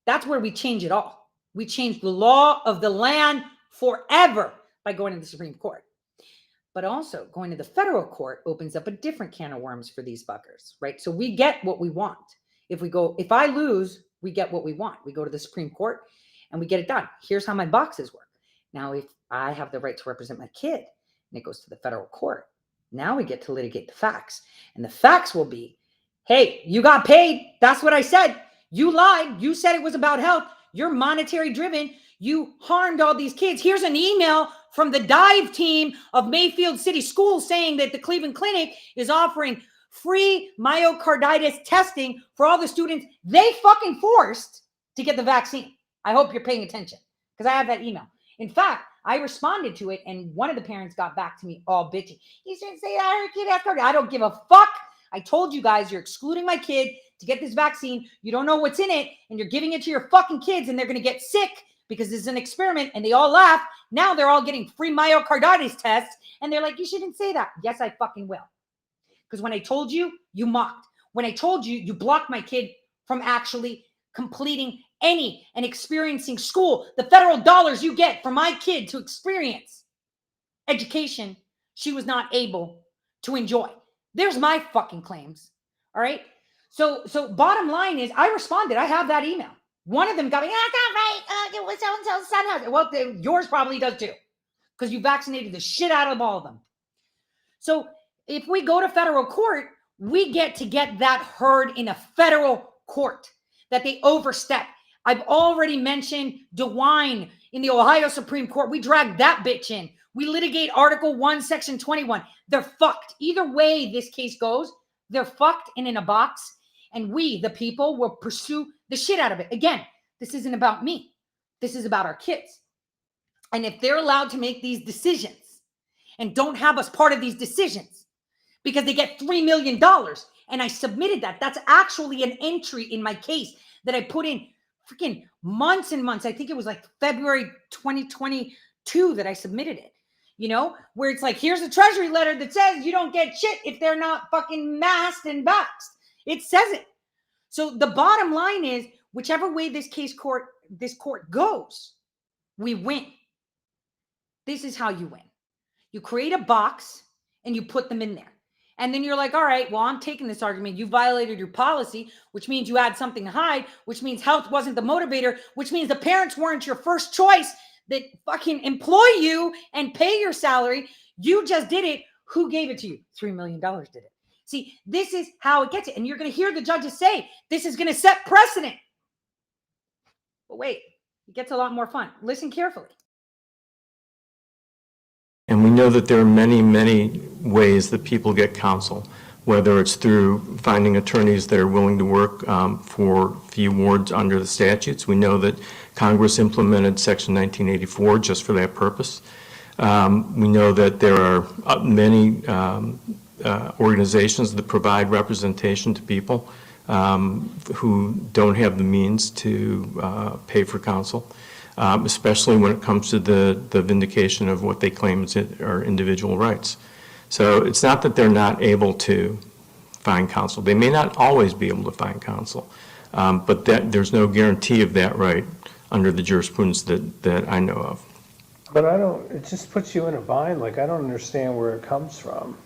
That's where we change it all. We change the law of the land forever by going to the Supreme Court. But also going to the federal court opens up a different can of worms for these fuckers, right? So we get what we want. If I lose, we get what we want. We go to the Supreme Court and we get it done. Here's how my boxes work. Now, if I have the right to represent my kid and it goes to the federal court, now we get to litigate the facts. And the facts will be, hey, you got paid. That's what I said. You lied. You said it was about health. You're monetary driven. You harmed all these kids. Here's an email from the dive team of Mayfield City Schools saying that the Cleveland Clinic is offering free myocarditis testing for all the students they fucking forced to get the vaccine. I hope you're paying attention because I have that email. In fact, I responded to it and one of the parents got back to me all bitchy. You shouldn't say that her kid has carditis. I don't give a fuck. I told you guys you're excluding my kid to get this vaccine. You don't know what's in it and you're giving it to your fucking kids and they're going to get sick because this is an experiment, and they all laugh. Now they're all getting free myocarditis tests, and they're like, you shouldn't say that. Yes, I fucking will. Because when I told you, you mocked. When I told you, you blocked my kid from actually completing any and experiencing school. The federal dollars you get for my kid to experience education, she was not able to enjoy. There's my fucking claims, all right? So bottom line is, I responded. I have that email. One of them got me, that's not right. It was so-and-so's son has it. Well, yours probably does too, because you vaccinated the shit out of all of them. So if we go to federal court, we get that heard in a federal court that they overstep. I've already mentioned DeWine in the Ohio Supreme Court. We dragged that bitch in. We litigate Article 1, Section 21. They're fucked. Either way this case goes, they're fucked and in a box. And we, the people, will pursue the shit out of it. Again, this isn't about me. This is about our kids. And if they're allowed to make these decisions and don't have us part of these decisions because they get $3 million, and I submitted that. That's actually an entry in my case that I put in freaking months and months. I think it was like February 2022 that I submitted it. You know, where it's like, here's a treasury letter that says you don't get shit if they're not fucking masked and vaxxed. It says it. So the bottom line is, whichever way this court goes, we win. This is how you win. You create a box and you put them in there. And then you're like, all right, well, I'm taking this argument. You violated your policy, which means you had something to hide, which means health wasn't the motivator, which means the parents weren't your first choice that fucking employ you and pay your salary. You just did it. Who gave it to you? $3 million did it. See, this is how it gets it. And you're going to hear the judges say, this is going to set precedent. But wait, it gets a lot more fun. Listen carefully. And we know that there are many, many ways that people get counsel, whether it's through finding attorneys that are willing to work for fee awards under the statutes. We know that Congress implemented Section 1984 just for that purpose. We know that there are many organizations that provide representation to people who don't have the means to pay for counsel, especially when it comes to the vindication of what they claim are individual rights. So it's not that they're not able to find counsel. They may not always be able to find counsel, but there's no guarantee of that right under the jurisprudence that I know of. But it just puts you in a bind. Like, I don't understand where it comes from.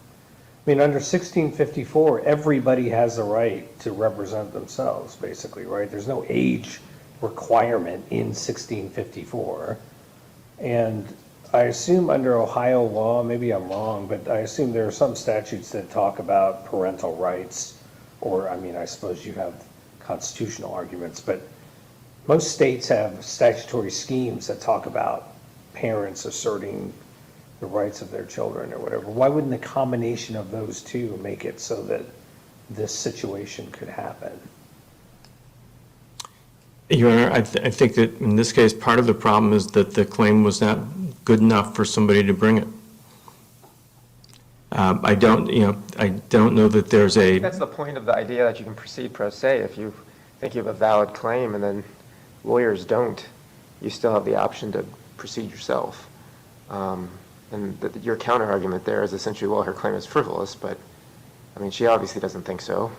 I mean, under 1654, everybody has a right to represent themselves, basically, right? There's no age requirement in 1654. And I assume under Ohio law, maybe I'm wrong, but I assume there are some statutes that talk about parental rights, or, I mean, I suppose you have constitutional arguments, but most states have statutory schemes that talk about parents asserting the rights of their children or whatever. Why wouldn't the combination of those two make it so that this situation could happen? Your Honor, I think that in this case, part of the problem is that the claim was not good enough for somebody to bring it. I don't know that there's a, That's the point of the idea that you can proceed pro se. If you think you have a valid claim and then lawyers don't, you still have the option to proceed yourself. And your counter argument there is essentially, well, her claim is frivolous, but I mean, she obviously doesn't think so.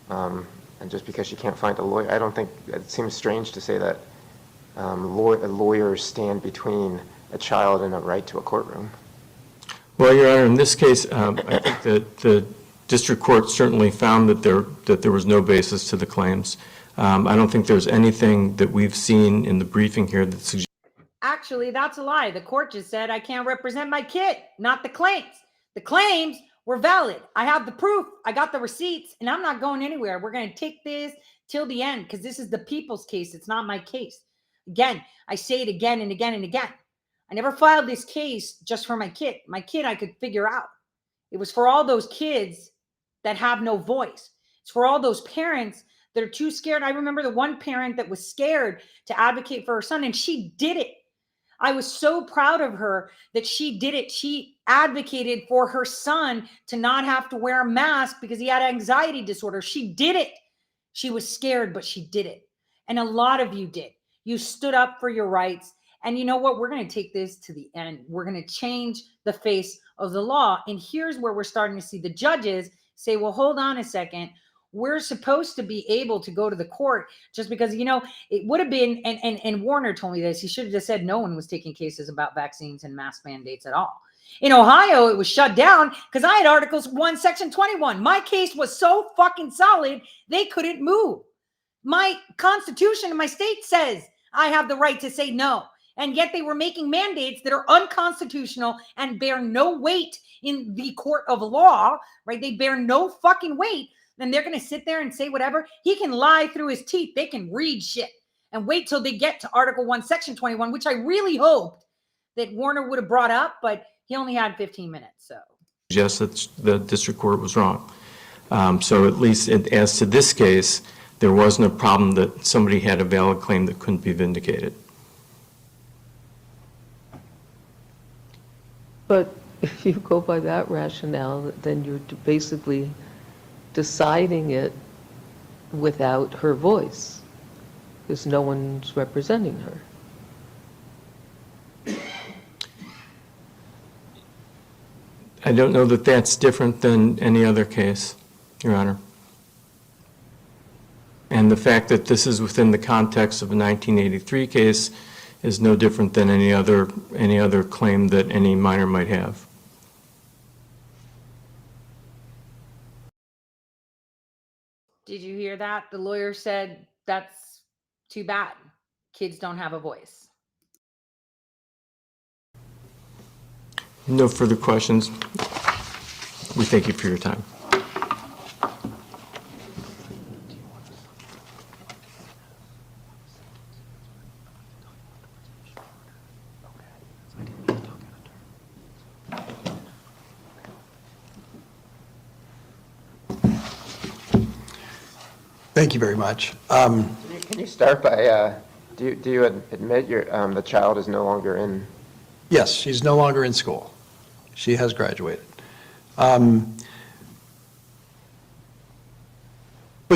And just because she can't find a lawyer, I don't think, it seems strange to say that lawyers stand between a child and a right to a courtroom. well, Your Honor, in this case, I think that the district court certainly found that there was no basis to the claims. I don't think there's anything that we've seen in the briefing here that suggests. Actually, that's a lie. The court just said I can't represent my kid, not the claims. The claims were valid. I have the proof. I got the receipts, and I'm not going anywhere. We're going to take this till the end because this is the people's case. It's not my case. Again, I say it again and again and again. I never filed this case just for my kid. My kid I could figure out. It was for all those kids that have no voice. It's for all those parents that are too scared. I remember the one parent that was scared to advocate for her son, and she did it. I was so proud of her that she did it. She advocated for her son to not have to wear a mask because he had anxiety disorder. She did it. She was scared, but she did it. And a lot of you did. You stood up for your rights. And you know what? We're going to take this to the end. We're going to change the face of the law. And here's where we're starting to see the judges say, well, hold on a second. We're supposed to be able to go to the court just because, you know, it would have been, and Warner told me this, he should have just said no one was taking cases about vaccines and mask mandates at all. In Ohio, it was shut down because I had Articles 1, Section 21. My case was so fucking solid, they couldn't move. My constitution in my state says I have the right to say no. And yet they were making mandates that are unconstitutional and bear no weight in the court of law, right? They bear no fucking weight. Then they're going to sit there and say whatever. He can lie through his teeth. They can read shit and wait till they get to Article 1, Section 21, which I really hoped that Warner would have brought up, but he only had 15 minutes. So Suggest that the district court was wrong. So at least as to this case, there wasn't a problem that somebody had a valid claim that couldn't be vindicated. But if you go by that rationale, then you're basically deciding it without her voice, because no one's representing her. I don't know that that's different than any other case, Your Honor. And the fact that this is within the context of a 1983 case is no different than any other claim that any minor might have. did you hear that? The lawyer said that's too bad. Kids don't have a voice. No further questions. We thank you for your time. Thank you very much. Can you start by, do you admit the child is no longer in? Yes, she's no longer in school. She has graduated. But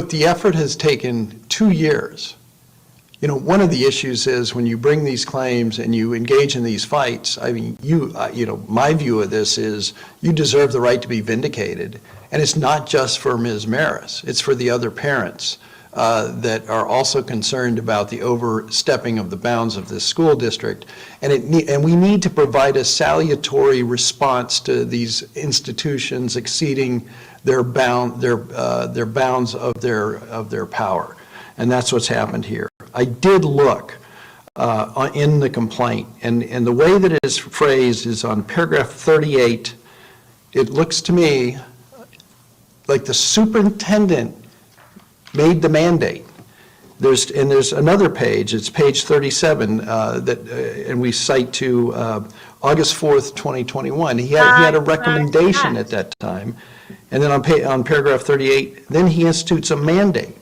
the effort has taken 2 years. You know, one of the issues is when you bring these claims and you engage in these fights, I mean, you know, my view of this is you deserve the right to be vindicated. And it's not just for Ms. Maris, it's for the other parents that are also concerned about the overstepping of the bounds of this school district. And we need to provide a salutary response to these institutions exceeding their bounds of their power. And that's what's happened here. I did look in the complaint. And the way that it is phrased is on paragraph 38. It looks to me like the superintendent made the mandate. There's another page, it's page 37, and we cite to August 4th, 2021. He had a recommendation at that time. And then on paragraph 38, then he institutes a mandate.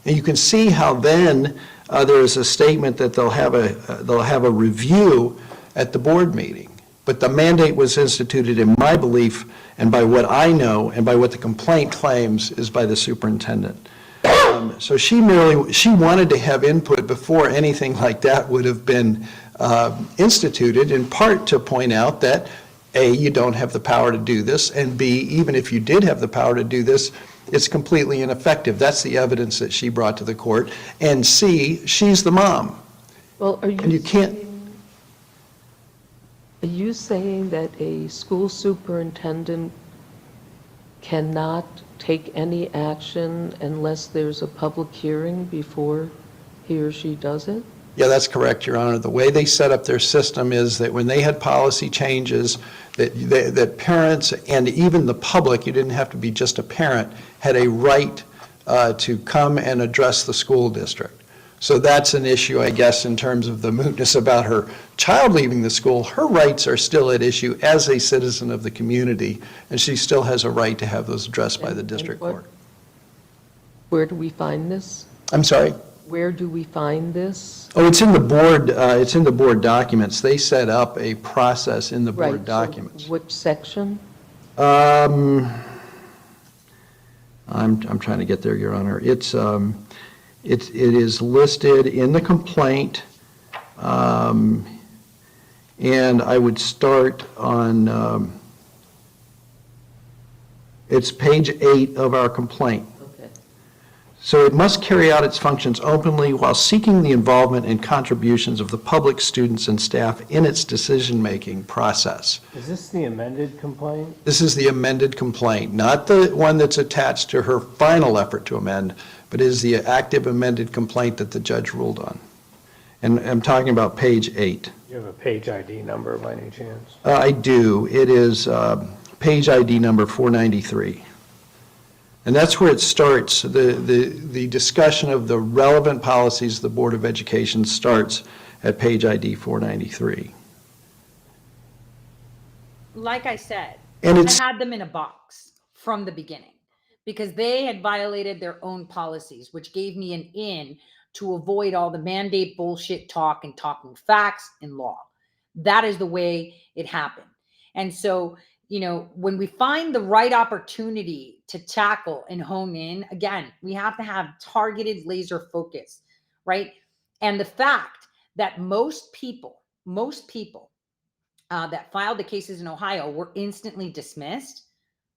And you can see how then there is a statement that they'll have a review at the board meeting. But the mandate was instituted, in my belief, and by what I know, and by what the complaint claims, is by the superintendent. So she wanted to have input before anything like that would have been instituted, in part to point out that, A, you don't have the power to do this, and B, even if you did have the power to do this, it's completely ineffective. That's the evidence that she brought to the court. And C, she's the mom. Well, And you can't, are you saying that a school superintendent cannot take any action unless there's a public hearing before he or she does it? yeah, that's correct, Your Honor. The way they set up their system is that when they had policy changes, that parents and even the public, you didn't have to be just a parent, had a right to come and address the school district. So that's an issue, I guess, in terms of the mootness about her child leaving the school. Her rights are still at issue as a citizen of the community, and she still has a right to have those addressed by the district court. Where do we find this? I'm sorry? Where do we find this? Oh, it's in the board documents. They set up a process in the board Right, so documents. which section? I'm trying to get there, Your Honor. It is listed in the complaint, and I would start on, it's page 8 of our complaint. Okay. So it must carry out its functions openly while seeking the involvement and contributions of the public, students, and staff in its decision-making process. Is this the amended complaint? This is the amended complaint, not the one that's attached to her final effort to amend, but is the active amended complaint that the judge ruled on. And I'm talking about page 8. You have a page ID number by any chance? I do. It is page ID number 493. And that's where it starts. The discussion of the relevant policies of the Board of Education starts at page ID 493. Like I said, And I it's, had them in a box from the beginning because they had violated their own policies, which gave me an in to avoid all the mandate bullshit talk and talking facts in law. That is the way it happened. And so, you know, when we find the right opportunity to tackle and hone in, again, we have to have targeted laser focus, right? And the fact that most people that filed the cases in Ohio were instantly dismissed,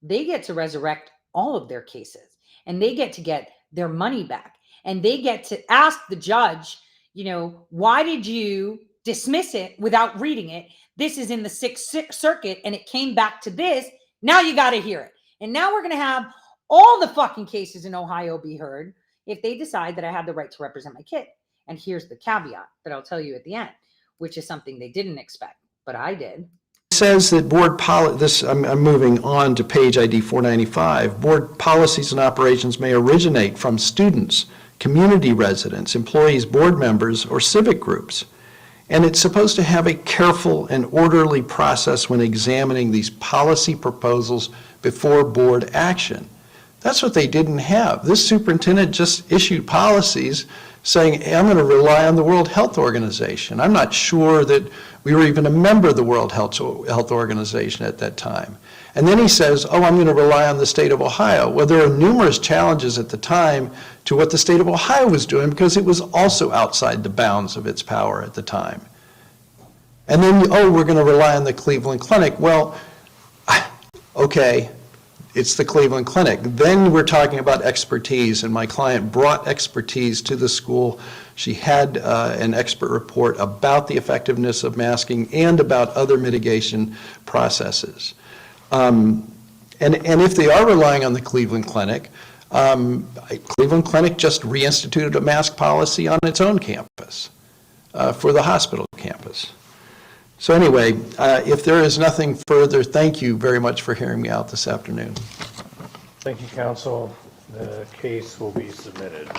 they get to resurrect all of their cases and they get to get their money back and they get to ask the judge, you know, why did you dismiss it without reading it? This is in the Sixth Circuit and it came back to this. Now you got to hear it. And now we're going to have all the fucking cases in Ohio be heard if they decide that I have the right to represent my kid. And here's the caveat that I'll tell you at the end, which is something they didn't expect, but I did. says that board policy, I'm moving on to page ID 495. Board policies and operations may originate from students, community residents, employees, board members, or civic groups. And it's supposed to have a careful and orderly process when examining these policy proposals before board action. That's what they didn't have. This superintendent just issued policies saying, hey, I'm going to rely on the World Health Organization. I'm not sure that we were even a member of the World Health Organization at that time. And then he says, oh, I'm going to rely on the state of Ohio. Well, there are numerous challenges at the time to what the state of Ohio was doing because it was also outside the bounds of its power at the time. And then, oh, we're going to rely on the Cleveland Clinic. Well, okay, it's the Cleveland Clinic. Then we're talking about expertise, and my client brought expertise to the school. She had an expert report about the effectiveness of masking and about other mitigation processes. And if they are relying on the Cleveland Clinic, Cleveland Clinic just reinstituted a mask policy on its own campus. for the hospital campus. So anyway, if there is nothing further, thank you very much for hearing me out this afternoon. Thank you, counsel. The case will be submitted.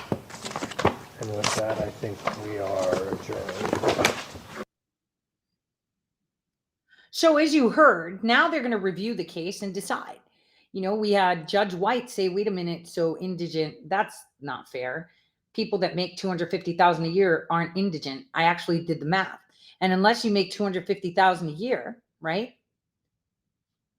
And with that, I think we are adjourned. So as you heard, now they're going to review the case and decide. You know, we had Judge White say, wait a minute, so indigent, that's not fair. People that make $250,000 a year aren't indigent. I actually did the math. And unless you make $250,000 a year, right?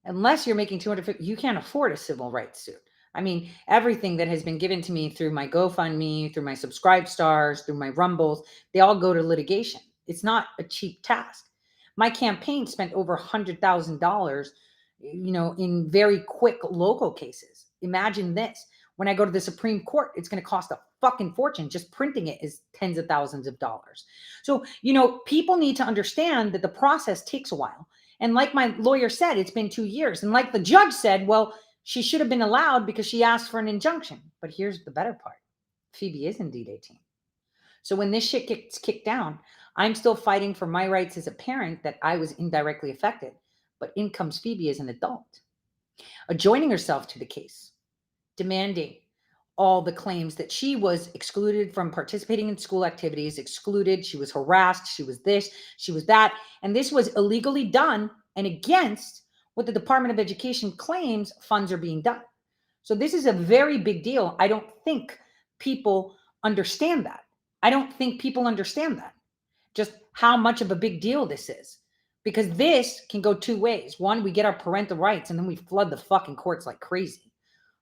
Unless you're making $250,000, you can't afford a civil rights suit. I mean, everything that has been given to me through my GoFundMe, through my Subscribe Stars, through my Rumbles, they all go to litigation. It's not a cheap task. My campaign spent over $100,000, you know, in very quick local cases. Imagine this. When I go to the Supreme Court, it's going to cost a fucking fortune. Just printing it is tens of thousands of dollars. So, you know, people need to understand that the process takes a while. And like my lawyer said, it's been 2 years. And like the judge said, well, she should have been allowed because she asked for an injunction. But here's the better part. Phoebe is indeed 18. So when this shit gets kicked down, I'm still fighting for my rights as a parent that I was indirectly affected. But in comes Phoebe as an adult, adjoining herself to the case, demanding all the claims that she was excluded from participating in school activities, excluded, she was harassed, she was this, she was that. And this was illegally done and against what the Department of Education claims funds are being done. So this is a very big deal. I don't think people understand that. I don't think people understand that, just how much of a big deal this is. Because this can go two ways. One, we get our parental rights and then we flood the fucking courts like crazy.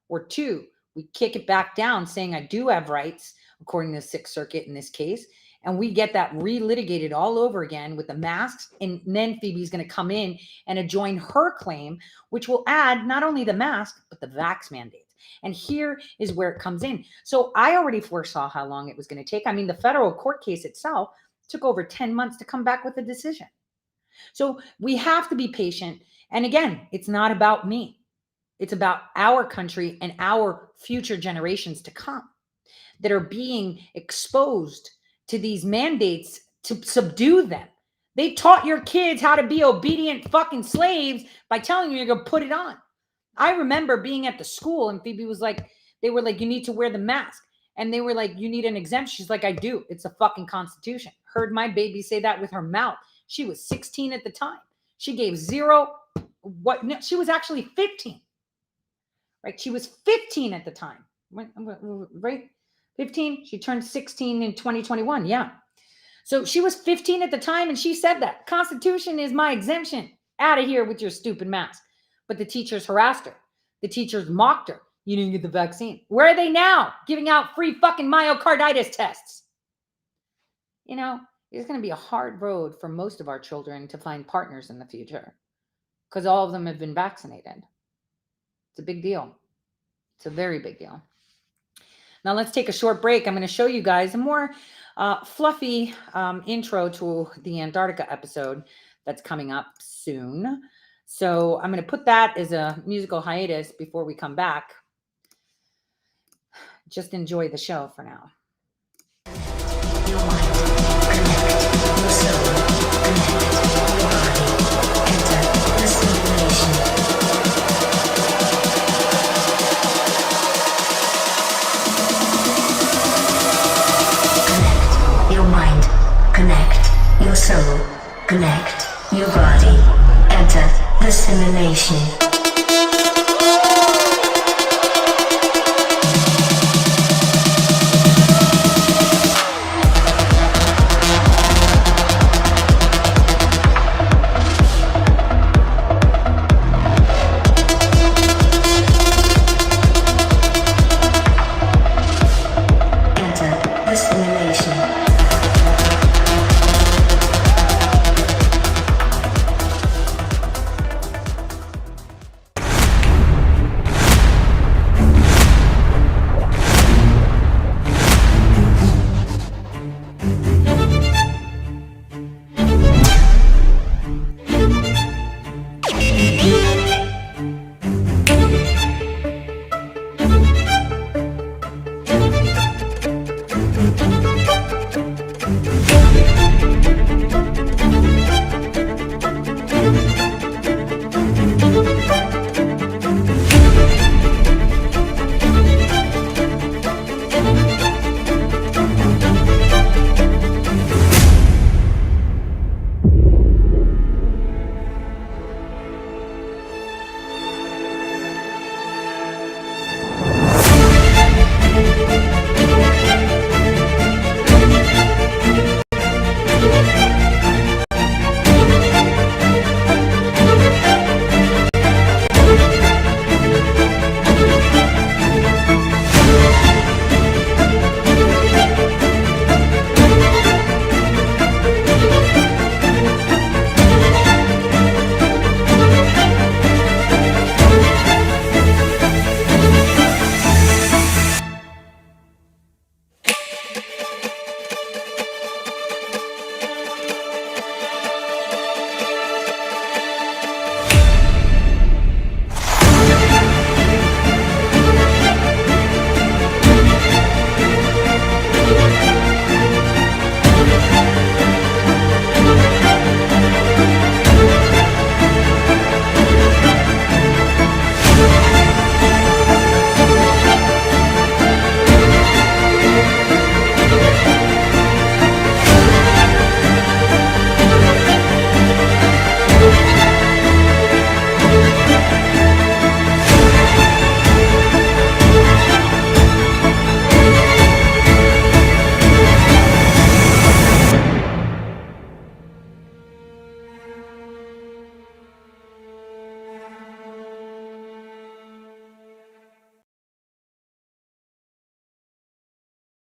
Or two, we kick it back down saying I do have rights according to the Sixth Circuit in this case. And we get that relitigated all over again with the masks. And then Phoebe's going to come in and adjoin her claim, which will add not only the mask, but the vax mandates. And here is where it comes in. So I already foresaw how long it was going to take. I mean, the federal court case itself took over 10 months to come back with a decision. So we have to be patient. And again, it's not about me. It's about our country and our future generations to come that are being exposed to these mandates to subdue them. They taught your kids how to be obedient fucking slaves by telling you you're going to put it on. I remember being at the school and Phoebe was like, they were like, you need to wear the mask. And they were like, you need an exemption. She's like, I do. It's a fucking constitution. Heard my baby say that with her mouth. She was 16 at the time. She gave zero. No, she was actually 15. Right? She was 15 at the time. Right? 15. She turned 16 in 2021. Yeah. So she was 15 at the time and she said that. Constitution is my exemption. Out of here with your stupid mask. But the teachers harassed her. The teachers mocked her. You didn't get the vaccine. Where are they now? Giving out free fucking myocarditis tests. You know, it's going to be a hard road for most of our children to find partners in the future because all of them have been vaccinated. It's a big deal. It's a very big deal. Now let's take a short break. I'm going to show you guys a more fluffy intro to the Antarctica episode that's coming up soon. So I'm going to put that as a musical hiatus before we come back. Just enjoy the show for now. Your mind, connect your soul, connect your body, enter the simulation. Connect your mind, connect your soul, connect your body, enter the simulation.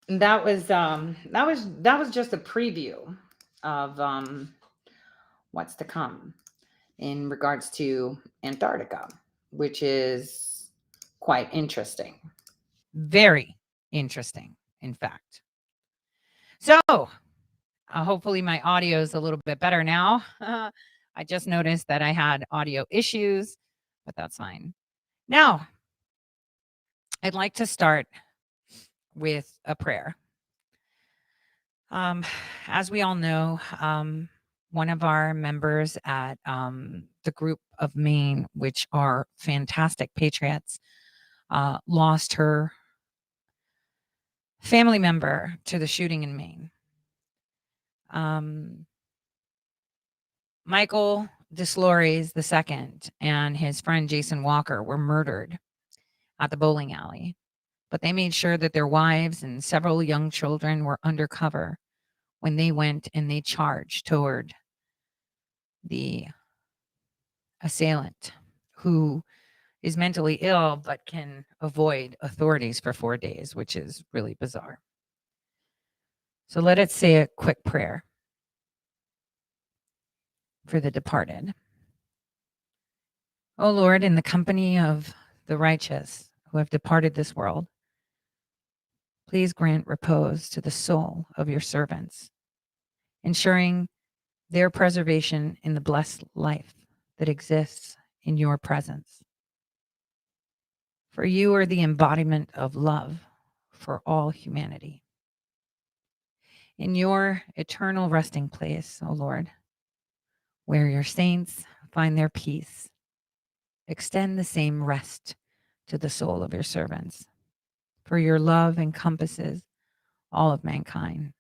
that was just a preview of what's to come in regards to Antarctica, which is quite interesting. Very interesting, in fact. So, hopefully my audio is a little bit better now. I just noticed that I had audio issues, but that's fine. Now, I'd like to start with a prayer. As we all know, one of our members at the Group of Maine, which are fantastic patriots, lost her family member to the shooting in Maine. Michael DeSlores II and his friend Jason Walker were murdered at the bowling alley, but they made sure that their wives and several young children were undercover when they went and they charged toward the assailant, who is mentally ill but can avoid authorities for 4 days, which is really bizarre. So let us say a quick prayer for the departed. O Lord, in the company of the righteous who have departed this world, please grant repose to the soul of your servants, ensuring their preservation in the blessed life that exists in your presence. For you are the embodiment of love for all humanity. In your eternal resting place, O Lord, where your saints find their peace, extend the same rest to the soul of your servants, for your love encompasses all of mankind.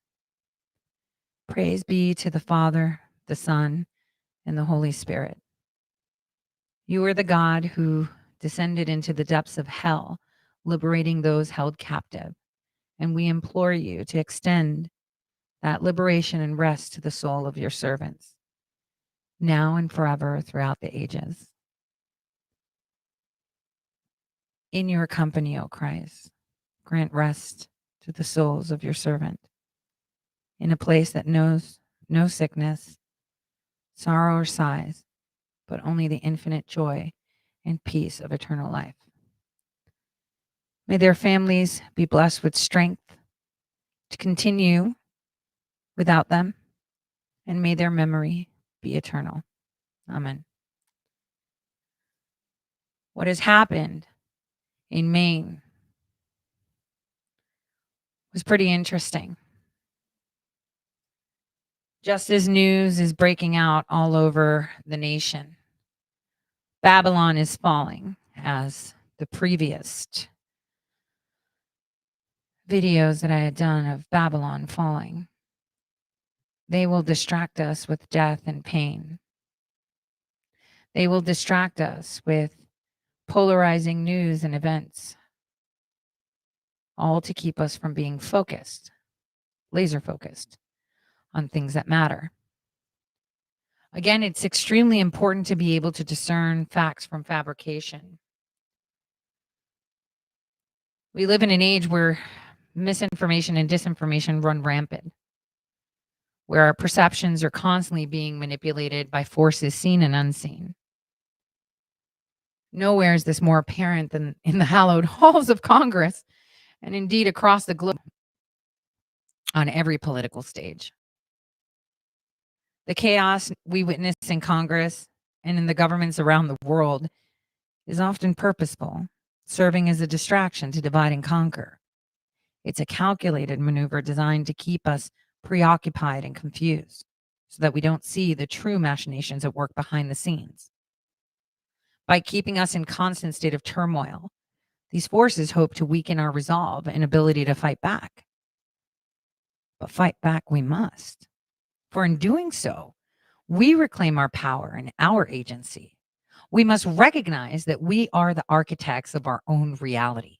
Praise be to the Father, the Son, and the Holy Spirit. You are the God who descended into the depths of hell, liberating those held captive, and we implore you to extend that liberation and rest to the soul of your servants, now and forever throughout the ages. In your company, O Christ, grant rest to the souls of your servant in a place that knows no sickness, sorrow, or sighs, but only the infinite joy and peace of eternal life. May their families be blessed with strength to continue without them, and may their memory be eternal. Amen. What has happened in Maine was pretty interesting. Just as news is breaking out all over the nation, Babylon is falling, as the previous videos that I had done of Babylon falling. They will distract us with death and pain. They will distract us with polarizing news and events, all to keep us from being focused, laser focused on things that matter. Again, it's extremely important to be able to discern facts from fabrication. We live in an age where misinformation and disinformation run rampant, where our perceptions are constantly being manipulated by forces seen and unseen. Nowhere is this more apparent than in the hallowed halls of Congress, and indeed across the globe on every political stage. The chaos we witness in Congress and in the governments around the world is often purposeful, serving as a distraction to divide and conquer. It's a calculated maneuver designed to keep us preoccupied and confused so that we don't see the true machinations at work behind the scenes. By keeping us in constant state of turmoil, these forces hope to weaken our resolve and ability to fight back. But fight back we must. For in doing so, we reclaim our power and our agency. We must recognize that we are the architects of our own reality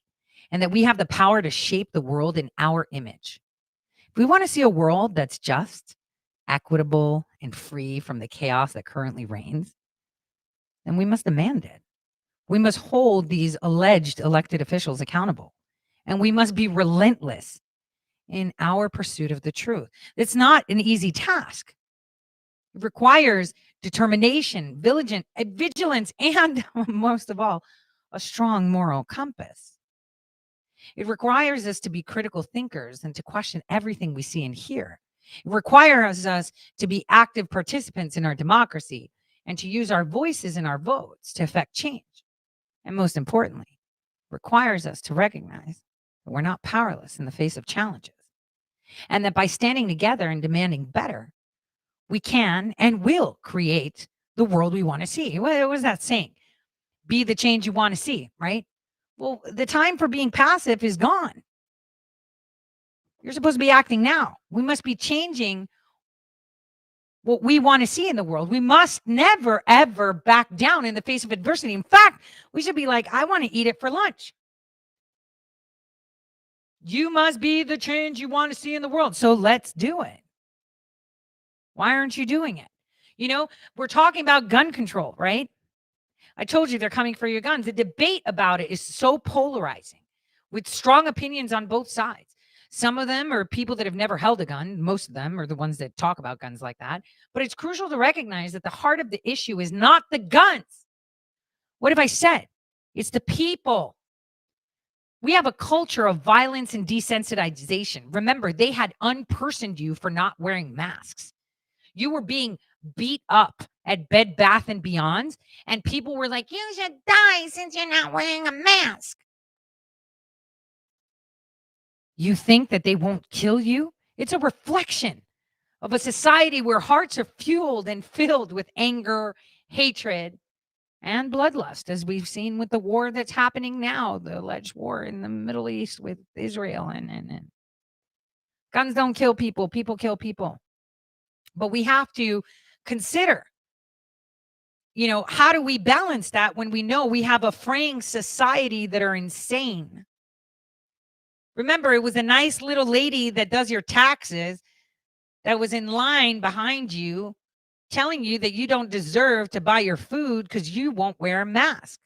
and that we have the power to shape the world in our image. If we want to see a world that's just, equitable, and free from the chaos that currently reigns, then we must demand it. We must hold these alleged elected officials accountable, and we must be relentless in our pursuit of the truth. It's not an easy task. It requires determination, vigilance, and most of all, a strong moral compass. It requires us to be critical thinkers and to question everything we see and hear. It requires us to be active participants in our democracy and to use our voices and our votes to affect change. And most importantly, requires us to recognize that we're not powerless in the face of challenges, and that by standing together and demanding better, we can and will create the world we want to see. What was that saying? Be the change you want to see, right? Well, the time for being passive is gone. You're supposed to be acting now. We must be changing what we want to see in the world. We must never, ever back down in the face of adversity. In fact, we should be like, I want to eat it for lunch. You must be the change you want to see in the world. So let's do it. Why aren't you doing it? You know, we're talking about gun control, right? I told you they're coming for your guns. The debate about it is so polarizing with strong opinions on both sides. Some of them are people that have never held a gun. Most of them are the ones that talk about guns like that. But it's crucial to recognize that the heart of the issue is not the guns. What have I said? It's the people. We have a culture of violence and desensitization. Remember, they had unpersoned you for not wearing masks. You were being beat up at Bed Bath and Beyond, and people were like, you should die since you're not wearing a mask. You think that they won't kill you? It's a reflection of a society where hearts are fueled and filled with anger, hatred, and bloodlust, as we've seen with the war that's happening now, the alleged war in the Middle East with Israel. And guns don't kill people. People kill people. But we have to consider, how do we balance that when we know we have a fraying society that are insane? Remember, it was a nice little lady that does your taxes that was in line behind you telling you that you don't deserve to buy your food because you won't wear a mask.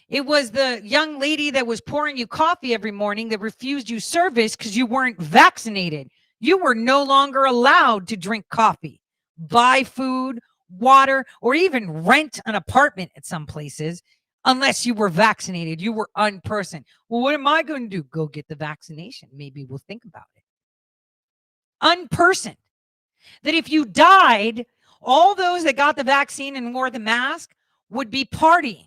It was the young lady that was pouring you coffee every morning that refused you service because you weren't vaccinated. You were no longer allowed to drink coffee, buy food, water, or even rent an apartment at some places unless you were vaccinated. You were unpersoned. Well, what am I going to do? Go get the vaccination. Maybe we'll think about it. Unpersoned. That if you died, all those that got the vaccine and wore the mask would be partying.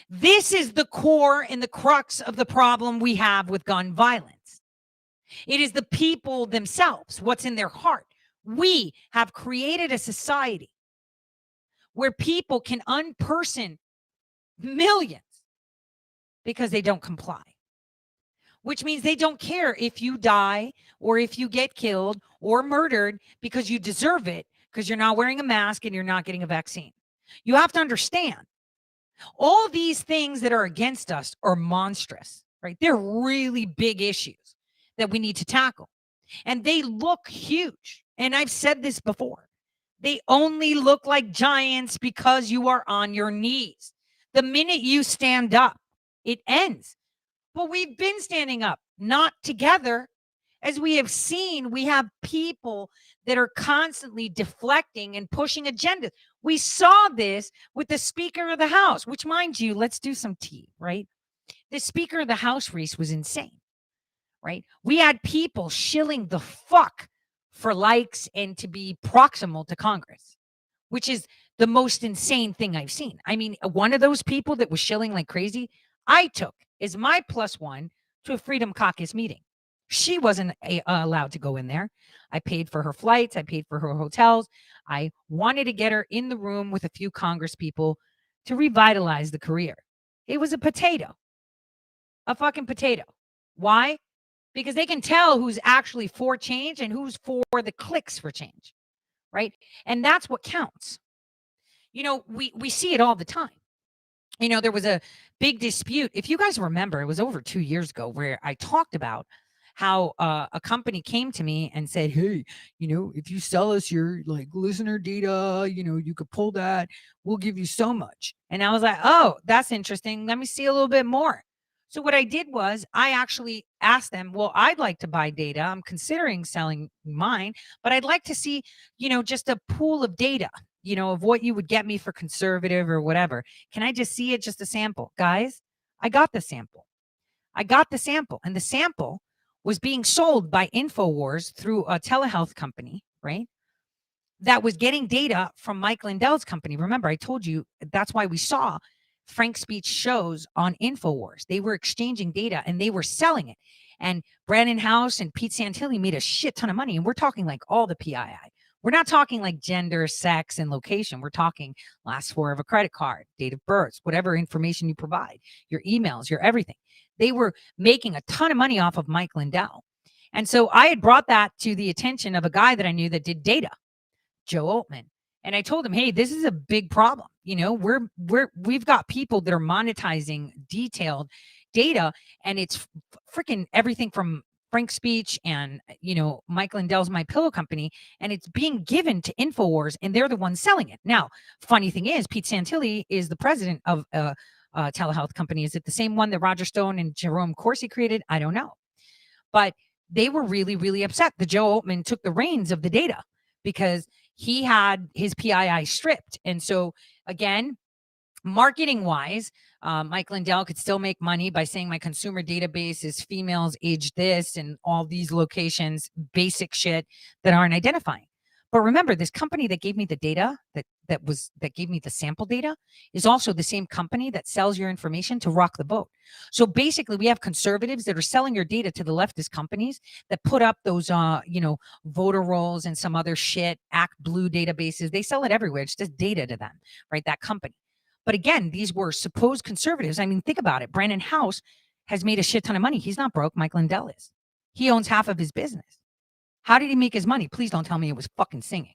This is the core and the crux of the problem we have with gun violence. It is the people themselves, what's in their heart. We have created a society where people can unperson millions because they don't comply, which means they don't care if you die or if you get killed or murdered because you deserve it because you're not wearing a mask and you're not getting a vaccine. You have to understand, all these things that are against us are monstrous, right? They're really big issues that we need to tackle. And they look huge. And I've said this before. They only look like giants because you are on your knees. The minute you stand up, it ends. But we've been standing up, not together. As we have seen, we have people that are constantly deflecting and pushing agendas. We saw this with the Speaker of the House, which, mind you, let's do some tea, right? The Speaker of the House race was insane. Right? We had people shilling the fuck for likes and to be proximal to Congress, which is the most insane thing I've seen. I mean, one of those people that was shilling like crazy, I took as my +1 to a Freedom Caucus meeting. She wasn't allowed to go in there. I paid for her flights. I paid for her hotels. I wanted to get her in the room with a few Congress people to revitalize the career. It was a potato, a fucking potato. Why? Because they can tell who's actually for change and who's for the clicks for change, right? And that's what counts. We see it all the time. There was a big dispute. If you guys remember, it was over 2 years ago where I talked about how a company came to me and said, hey, if you sell us your listener data, you could pull that. We'll give you so much. And I was like, oh, that's interesting. Let me see a little bit more. So what I did was I actually asked them, well, I'd like to buy data. I'm considering selling mine, but I'd like to see, just a pool of data, of what you would get me for conservative or whatever. Can I just see it, just a sample? Guys, I got the sample. I got the sample, and the sample was being sold by InfoWars through a telehealth company, right? That was getting data from Mike Lindell's company. Remember, I told you that's why we saw Frank Speech shows on InfoWars. They were exchanging data and they were selling it. And Brandon House and Pete Santilli made a shit ton of money. And we're talking like all the PII. We're not talking like gender, sex, and location. We're talking last four of a credit card, date of birth, whatever information you provide, your emails, your everything. They were making a ton of money off of Mike Lindell. And so I had brought that to the attention of a guy that I knew that did data, Joe Altman. And I told him, hey, this is a big problem. We've got people that are monetizing detailed data, and it's freaking everything from Frank Speech and Mike Lindell's My Pillow Company, and it's being given to InfoWars, and they're the ones selling it. Now, funny thing is, Pete Santilli is the president of a telehealth company. Is it the same one that Roger Stone and Jerome Corsi created? I don't know, but they were really, really upset that Joe Altman took the reins of the data because he had his PII stripped. And so again, marketing wise, Mike Lindell could still make money by saying my consumer database is females age this and all these locations, basic shit that aren't identifying. But remember, this company that gave me the data, that gave me the sample data, is also the same company that sells your information to rock the boat. So basically, we have conservatives that are selling your data to the leftist companies that put up those voter rolls and some other shit, Act Blue databases. They sell it everywhere. It's just data to them, right? That company. But again, these were supposed conservatives. I mean, think about it. Brandon House has made a shit ton of money. He's not broke. Mike Lindell is. He owns half of his business. How did he make his money? Please don't tell me it was fucking singing.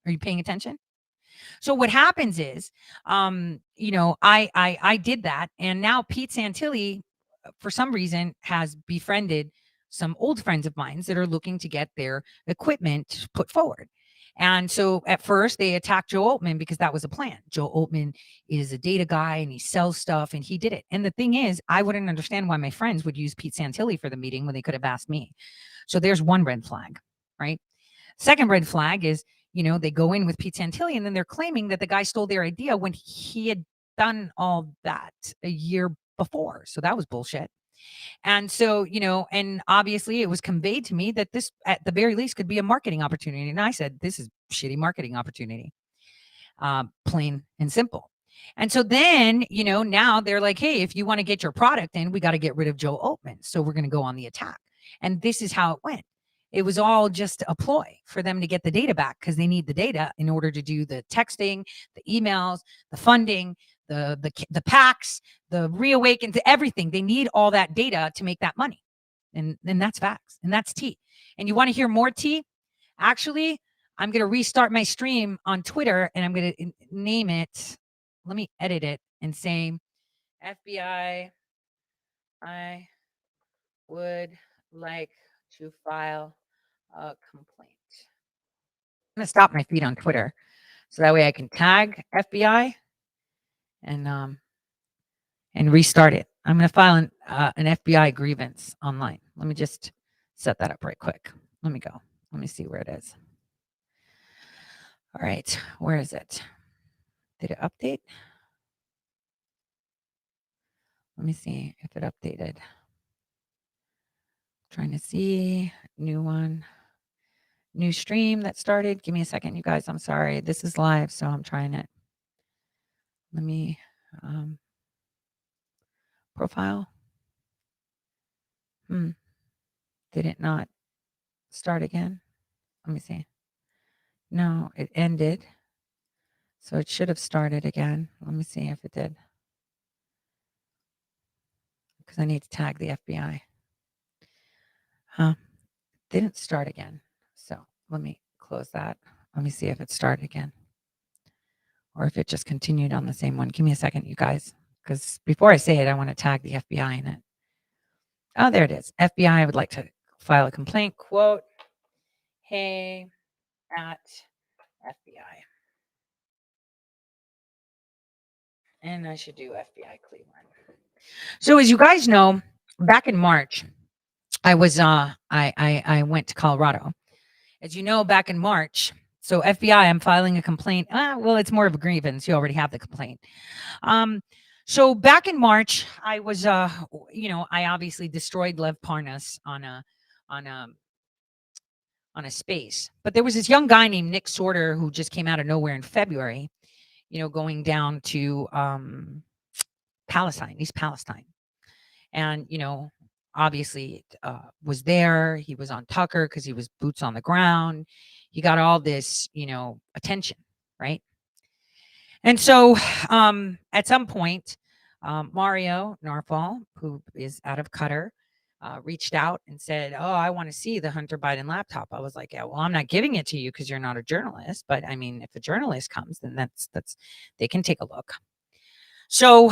Are you paying attention? So what happens is, I did that, and now Pete Santilli, for some reason, has befriended some old friends of mine that are looking to get their equipment put forward. And so at first they attacked Joe Altman because that was a plan. Joe Altman is a data guy and he sells stuff and he did it. And the thing is, I wouldn't understand why my friends would use Pete Santilli for the meeting when they could have asked me. So there's one red flag, right? Second red flag is, they go in with Pete Santilli and then they're claiming that the guy stole their idea when he had done all that a year before. So that was bullshit. And so, and obviously it was conveyed to me that this, at the very least, could be a marketing opportunity. And I said, this is shitty marketing opportunity, plain and simple. And so then, now they're like, hey, if you want to get your product in, we got to get rid of Joe Altman. So we're going to go on the attack. And this is how it went. It was all just a ploy for them to get the data back because they need the data in order to do the texting, the emails, the funding, the PACs, the reawakens, everything. They need all that data to make that money. And that's facts. And that's tea. And you want to hear more tea? Actually, I'm going to restart my stream on Twitter and I'm going to name it. Let me edit it and say, FBI, I would like to file a complaint. I'm going to stop my feed on Twitter so that way I can tag FBI and restart it. I'm going to file an FBI grievance online. Let me just set that up right quick. Let me go. Let me see where it is. All right. Where is it? Did it update? Let me see if it updated. Trying to see. New one. New stream that started. Give me a second, you guys. I'm sorry. This is live, so I'm trying it. Let me profile. Did it not start again? Let me see. No, it ended. So it should have started again. Let me see if it did. Because I need to tag the FBI. Didn't start again. So let me close that. Let me see if it started again. Or if it just continued on the same one. Give me a second, you guys. Because before I say it, I want to tag the FBI in it. Oh, there it is. FBI, I would like to file a complaint. Quote, hey, at FBI. And I should do FBI Cleveland. So as you guys know, back in March, I was I went to Colorado. As you know, back in March, so FBI, I'm filing a complaint. Well, it's more of a grievance. You already have the complaint. So back in March, I was I obviously destroyed Lev Parnas on a on a space. But there was this young guy named Nick Sorter who just came out of nowhere in February, going down to Palestine, East Palestine. And, obviously was there. He was on Tucker because he was boots on the ground. He got all this, attention, right? And so at some point, Mario Narfall, who is out of Qatar, reached out and said, "Oh, I want to see the Hunter Biden laptop." I was like, "Yeah, well, I'm not giving it to you because you're not a journalist. But I mean, if a journalist comes, then that's they can take a look." So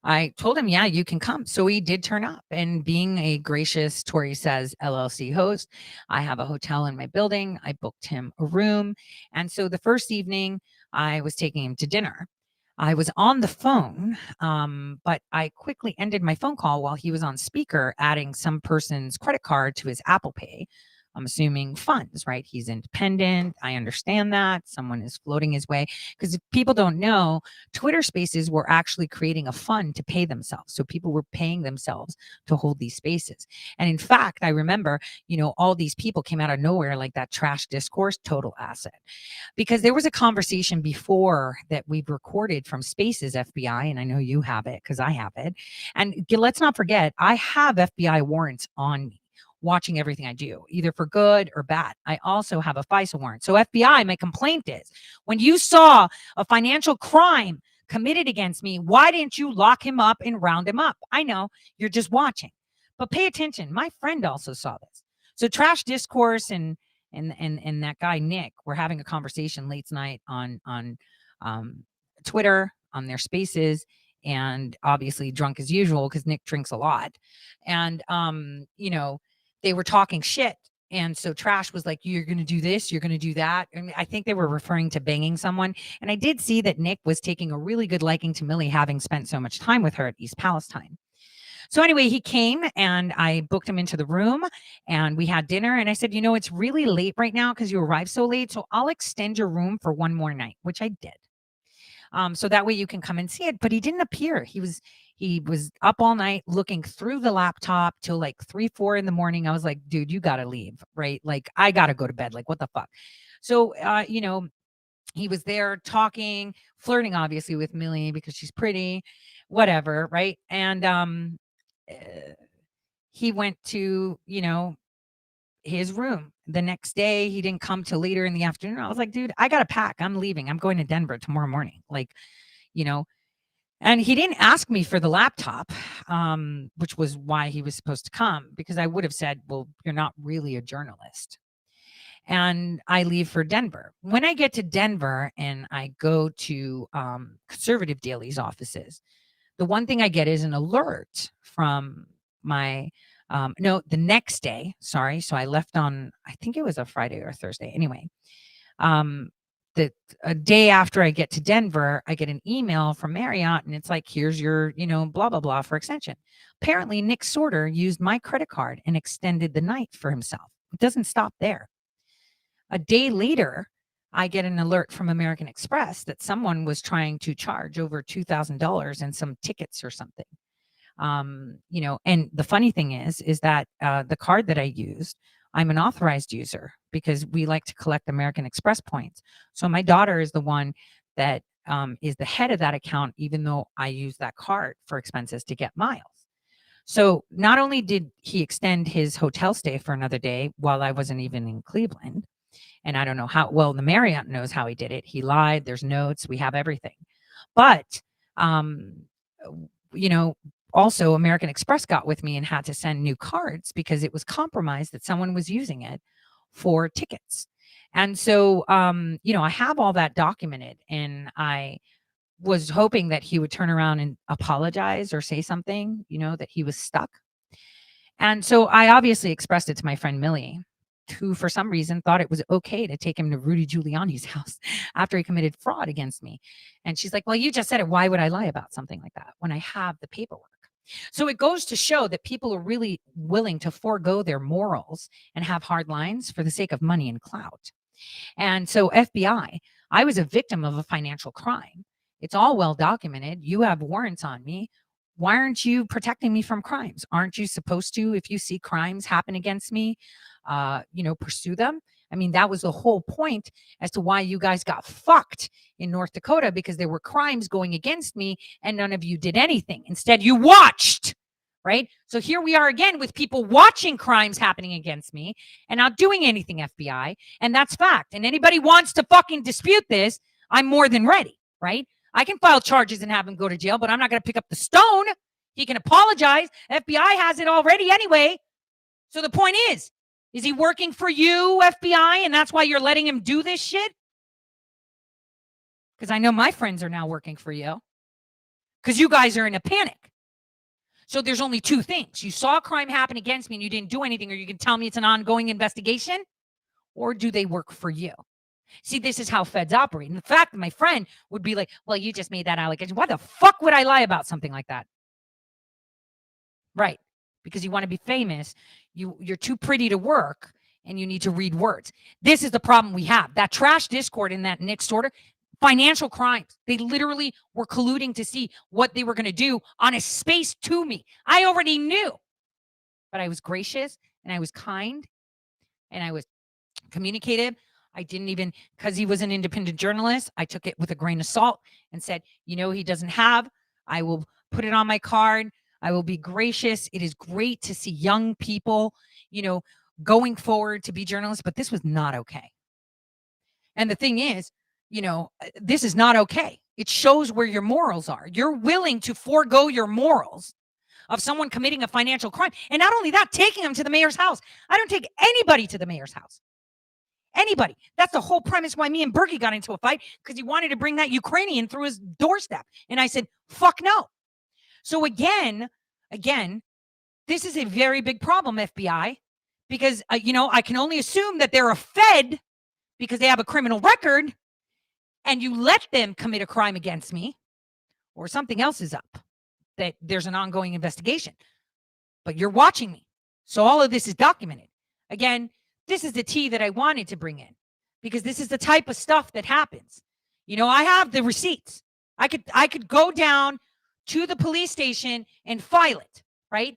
I told him, "Yeah, you can come." So he did turn up, and being a gracious Tori Says LLC host, I have a hotel in my building. I booked him a room, and so the first evening, I was taking him to dinner. I was on the phone, but I quickly ended my phone call while he was on speaker, adding some person's credit card to his Apple Pay. I'm assuming funds, right? He's independent. I understand that. Someone is floating his way. Because if people don't know, Twitter Spaces were actually creating a fund to pay themselves. So people were paying themselves to hold these spaces. And in fact, I remember, all these people came out of nowhere, like that trash discourse, total asset. Because there was a conversation before that we've recorded from Spaces FBI, and I know you have it because I have it. And let's not forget, I have FBI warrants on me, watching everything I do, either for good or bad. I also have a FISA warrant. So FBI, my complaint is, when you saw a financial crime committed against me, why didn't you lock him up and round him up? I know you're just watching, but pay attention. My friend also saw this. So Trash Discourse and that guy Nick were having a conversation late night on Twitter, on their spaces, and obviously drunk as usual because Nick drinks a lot. And they were talking shit. And so Trash was like, "You're going to do this, you're going to do that." And I think they were referring to banging someone. And I did see that Nick was taking a really good liking to Millie, having spent so much time with her at East Palestine. So anyway, he came and I booked him into the room and we had dinner. And I said, "It's really late right now because you arrived so late. So I'll extend your room for one more night," which I did. So that way you can come and see it. But he didn't appear. He was up all night looking through the laptop till like 3, 4 in the morning. I was like, "Dude, you got to leave, right? Like, I got to go to bed. Like, what the fuck?" So, he was there talking, flirting, obviously, with Millie because she's pretty, whatever, right? And he went to, his room. The next day, he didn't come till later in the afternoon. I was like, "Dude, I got to pack. I'm leaving. I'm going to Denver tomorrow morning." Like, and he didn't ask me for the laptop, which was why he was supposed to come, because I would have said, "Well, you're not really a journalist." And I leave for Denver. When I get to Denver and I go to Conservative Daily's offices, the one thing I get is an alert from my no, the next day, sorry. So I left on, I think it was a Friday or Thursday. Anyway, a day after I get to Denver, I get an email from Marriott and it's like, "Here's your, blah, blah, blah for extension." Apparently, Nick Sorter used my credit card and extended the night for himself. It doesn't stop there. A day later, I get an alert from American Express that someone was trying to charge over $2,000 in some tickets or something. And the funny thing is that the card that I used, I'm an authorized user because we like to collect American Express points. So my daughter is the one that is the head of that account, even though I use that card for expenses to get miles. So not only did he extend his hotel stay for another day while I wasn't even in Cleveland, and I don't know how well the Marriott knows how he did it. He lied. There's notes. We have everything. But, also American Express got with me and had to send new cards because it was compromised that someone was using it for tickets. And so, I have all that documented, and I was hoping that he would turn around and apologize or say something, that he was stuck. And so I obviously expressed it to my friend Millie, who for some reason thought it was okay to take him to Rudy Giuliani's house after he committed fraud against me. And she's like, well, you just said it. Why would I lie about something like that when I have the paperwork? So it goes to show that people are really willing to forego their morals and have hard lines for the sake of money and clout. And so FBI, I was a victim of a financial crime. It's all well documented. You have warrants on me. Why aren't you protecting me from crimes? Aren't you supposed to, if you see crimes happen against me, pursue them? I mean, that was the whole point as to why you guys got fucked in North Dakota, because there were crimes going against me and none of you did anything. Instead, you watched, right? So here we are again with people watching crimes happening against me and not doing anything, FBI. And that's fact. And anybody wants to fucking dispute this, I'm more than ready, right? I can file charges and have him go to jail, but I'm not going to pick up the stone. He can apologize. FBI has it already anyway. So the point is he working for you, FBI, and that's why you're letting him do this shit? Because I know my friends are now working for you. Because you guys are in a panic. So there's only two things. You saw a crime happen against me and you didn't do anything, or you can tell me it's an ongoing investigation, or do they work for you? See, this is how feds operate. And the fact that my friend would be like, well, you just made that allegation. Why the fuck would I lie about something like that? Right. Because you want to be famous. You're too pretty to work and you need to read words. This is the problem we have. That trash Discord in that Nick's order, financial crimes. They literally were colluding to see what they were going to do on a space to me. I already knew. But I was gracious and I was kind and I was communicative. I didn't even, because he was an independent journalist, I took it with a grain of salt and said, he doesn't have, I will put it on my card. I will be gracious. It is great to see young people, going forward to be journalists, but this was not okay. And the thing is, this is not okay. It shows where your morals are. You're willing to forego your morals of someone committing a financial crime. And not only that, taking them to the mayor's house. I don't take anybody to the mayor's house. Anybody. That's the whole premise why me and Bergie got into a fight, because he wanted to bring that Ukrainian through his doorstep. And I said, fuck no. So again, this is a very big problem, FBI, because, I can only assume that they're a Fed because they have a criminal record and you let them commit a crime against me, or something else is up, that there's an ongoing investigation. But you're watching me. So all of this is documented. Again, this is the tea that I wanted to bring in, because this is the type of stuff that happens. I have the receipts. I could go down to the police station and file it, right?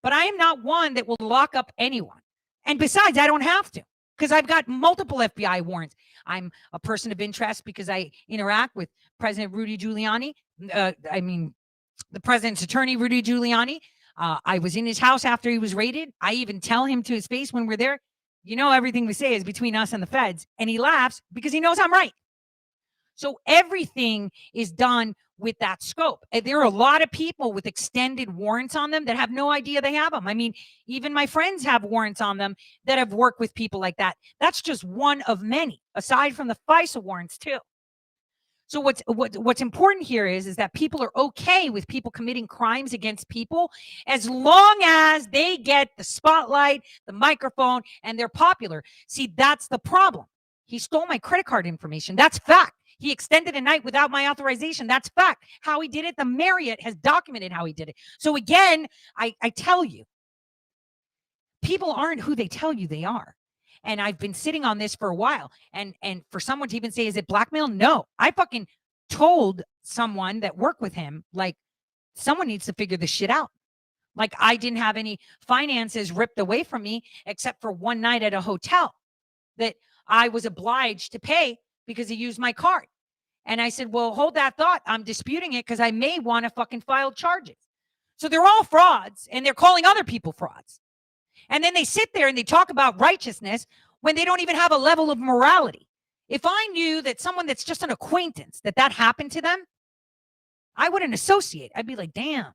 But I am not one that will lock up anyone. And besides, I don't have to, because I've got multiple FBI warrants. I'm a person of interest because I interact with President Rudy Giuliani. The president's attorney, Rudy Giuliani. I was in his house after he was raided. I even tell him to his face when we're there, everything we say is between us and the feds. And he laughs because he knows I'm right. So everything is done with that scope. And there are a lot of people with extended warrants on them that have no idea they have them. I mean, even my friends have warrants on them that have worked with people like that. That's just one of many, aside from the FISA warrants too. So what's important here is that people are okay with people committing crimes against people as long as they get the spotlight, the microphone, and they're popular. See, that's the problem. He stole my credit card information. That's fact. He extended a night without my authorization. That's fact. How he did it, the Marriott has documented how he did it. So again, I tell you, people aren't who they tell you they are. And I've been sitting on this for a while. And for someone to even say, is it blackmail? No. I fucking told someone that worked with him, like, someone needs to figure this shit out. Like, I didn't have any finances ripped away from me except for one night at a hotel that I was obliged to pay because he used my card. And I said, well, hold that thought. I'm disputing it because I may want to fucking file charges. So they're all frauds and they're calling other people frauds. And then they sit there and they talk about righteousness when they don't even have a level of morality. If I knew that someone that's just an acquaintance, that happened to them, I wouldn't associate. I'd be like, damn,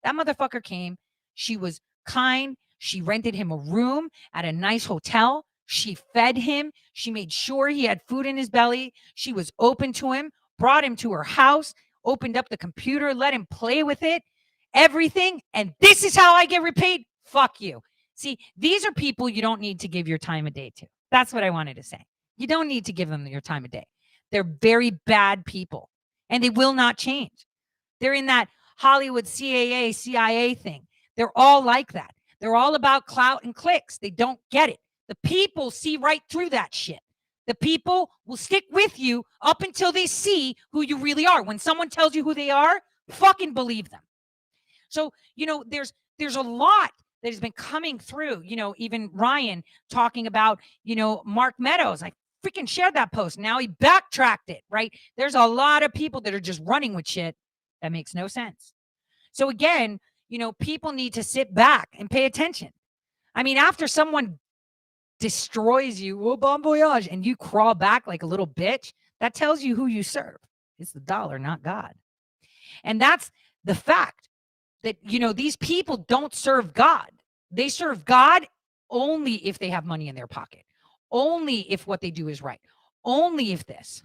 that motherfucker came. She was kind. She rented him a room at a nice hotel. She fed him. She made sure he had food in his belly. She was open to him, brought him to her house, opened up the computer, let him play with it, everything. And this is how I get repaid? Fuck you. See, these are people you don't need to give your time of day to. That's what I wanted to say. You don't need to give them your time of day. They're very bad people and they will not change. They're in that Hollywood CAA, CIA thing. They're all like that. They're all about clout and clicks. They don't get it. The people see right through that shit. The people will stick with you up until they see who you really are. When someone tells you who they are, fucking believe them. So, there's a lot that has been coming through, even Ryan talking about, Mark Meadows. I freaking shared that post. Now he backtracked it, right? There's a lot of people that are just running with shit that makes no sense. So again, people need to sit back and pay attention. I mean, after someone destroys you, oh, bon voyage, and you crawl back like a little bitch, that tells you who you serve. It's the dollar, not God. And that's the fact that, these people don't serve God. They serve God only if they have money in their pocket, only if what they do is right, only if this.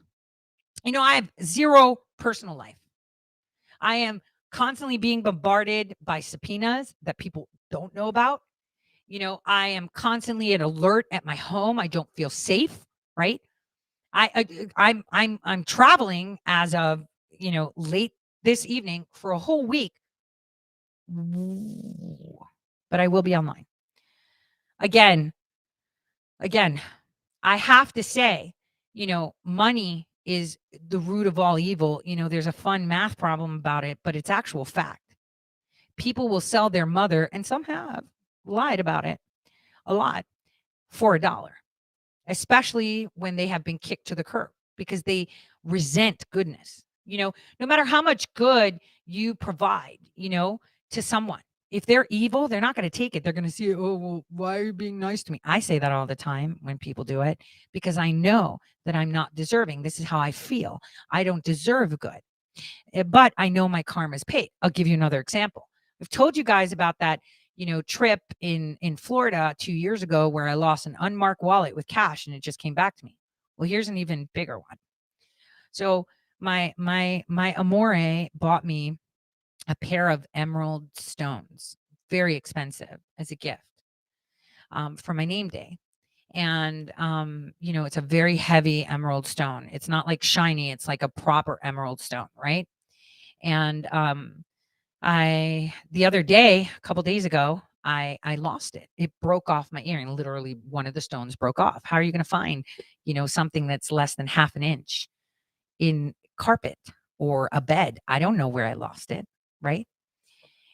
I have zero personal life. I am constantly being bombarded by subpoenas that people don't know about. I am constantly at alert at my home. I don't feel safe, right? I'm traveling as of, late this evening for a whole week, but I will be online. Again, I have to say, money is the root of all evil. There's a fun math problem about it, but it's actual fact. People will sell their mother, and some have lied about it a lot, for $1, especially when they have been kicked to the curb because they resent goodness. No matter how much good you provide, to someone, if they're evil, they're not going to take it. They're going to see, oh, well, why are you being nice to me? I say that all the time when people do it because I know that I'm not deserving. This is how I feel. I don't deserve good, but I know my karma is paid. I'll give you another example. I've told you guys about that, trip in Florida 2 years ago where I lost an unmarked wallet with cash and it just came back to me. Well, here's an even bigger one. So my amore bought me a pair of emerald stones, very expensive, as a gift for my name day. And, it's a very heavy emerald stone. It's not like shiny. It's like a proper emerald stone, right? And the other day, a couple days ago, I lost it. It broke off my earring. Literally, one of the stones broke off. How are you going to find, something that's less than half an inch in carpet or a bed? I don't know where I lost it, right?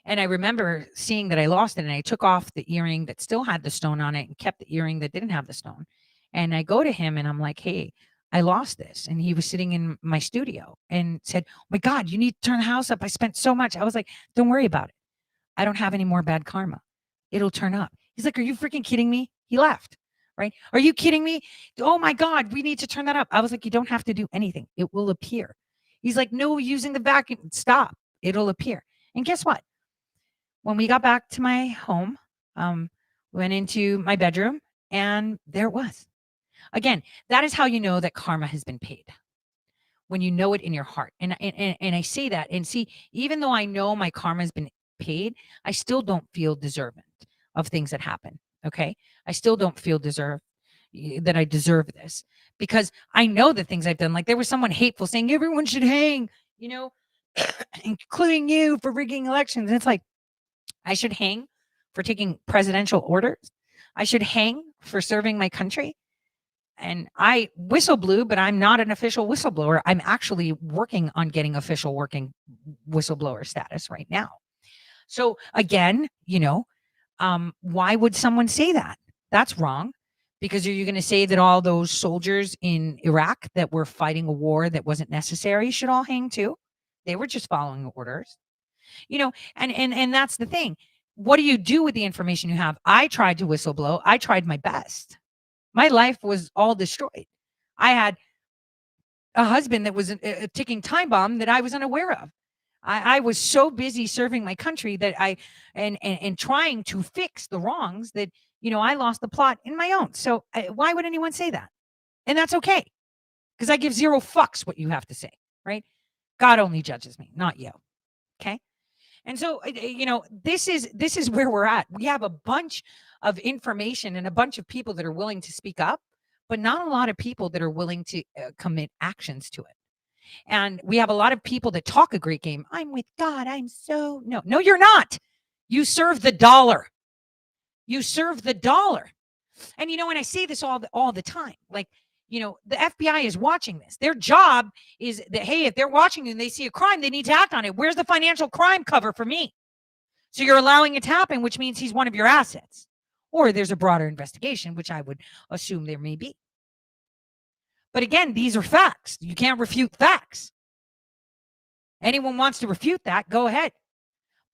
And I remember seeing that I lost it, and I took off the earring that still had the stone on it and kept the earring that didn't have the stone. And I go to him and I'm like, hey, I lost this. And he was sitting in my studio and said, oh my God, you need to turn the house up. I spent so much. I was like, don't worry about it. I don't have any more bad karma. It'll turn up. He's like, are you freaking kidding me? He left, right? Are you kidding me? Oh my God, we need to turn that up. I was like, you don't have to do anything. It will appear. He's like, no, using the vacuum. Stop. It'll appear. And guess what? When we got back to my home, went into my bedroom and there it was. Again, that is how you know that karma has been paid. When you know it in your heart. And I say that, and see, even though I know my karma has been paid, I still don't feel deserving of things that happen. Okay. I still don't feel that I deserve this because I know the things I've done. Like there was someone hateful saying everyone should hang, including you, for rigging elections. And it's like, I should hang for taking presidential orders. I should hang for serving my country. And I whistle blew, but I'm not an official whistleblower. I'm actually working on getting official working whistleblower status right now. So again, why would someone say that? That's wrong. Because are you going to say that all those soldiers in Iraq that were fighting a war that wasn't necessary should all hang too? They were just following orders. And that's the thing. What do you do with the information you have? I tried to whistleblow. I tried my best. My life was all destroyed. I had a husband that was a ticking time bomb that I was unaware of. I was so busy serving my country that and trying to fix the wrongs that, I lost the plot in my own. So why would anyone say that? And that's okay. Because I give zero fucks what you have to say, right? God only judges me, not you. Okay. And so, this is where we're at. We have a bunch of information and a bunch of people that are willing to speak up, but not a lot of people that are willing to commit actions to it. And we have a lot of people that talk a great game. I'm with God. No, you're not. You serve the dollar. You serve the dollar. And and I say this all the time. Like, the FBI is watching this. Their job is that, hey, if they're watching and they see a crime, they need to act on it. Where's the financial crime cover for me? So you're allowing it to happen, which means he's one of your assets. Or there's a broader investigation, which I would assume there may be. But again, these are facts. You can't refute facts. Anyone wants to refute that, go ahead.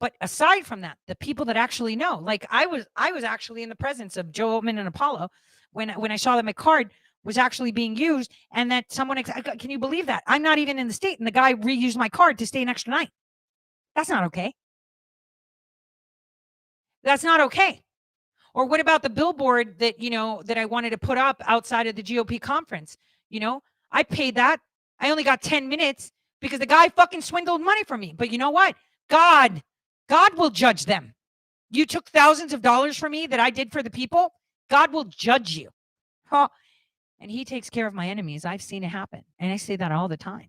But aside from that, the people that actually know, like I was actually in the presence of Joe Oatman and Apollo when I saw that my card was actually being used, and that someone, can you believe that? I'm not even in the state, and the guy reused my card to stay an extra night. That's not okay. That's not okay. Or what about the billboard that, that I wanted to put up outside of the GOP conference? I paid that. I only got 10 minutes because the guy fucking swindled money from me. But you know what? God will judge them. You took thousands of dollars from me that I did for the people. God will judge you. Huh? And he takes care of my enemies. I've seen it happen. And I say that all the time.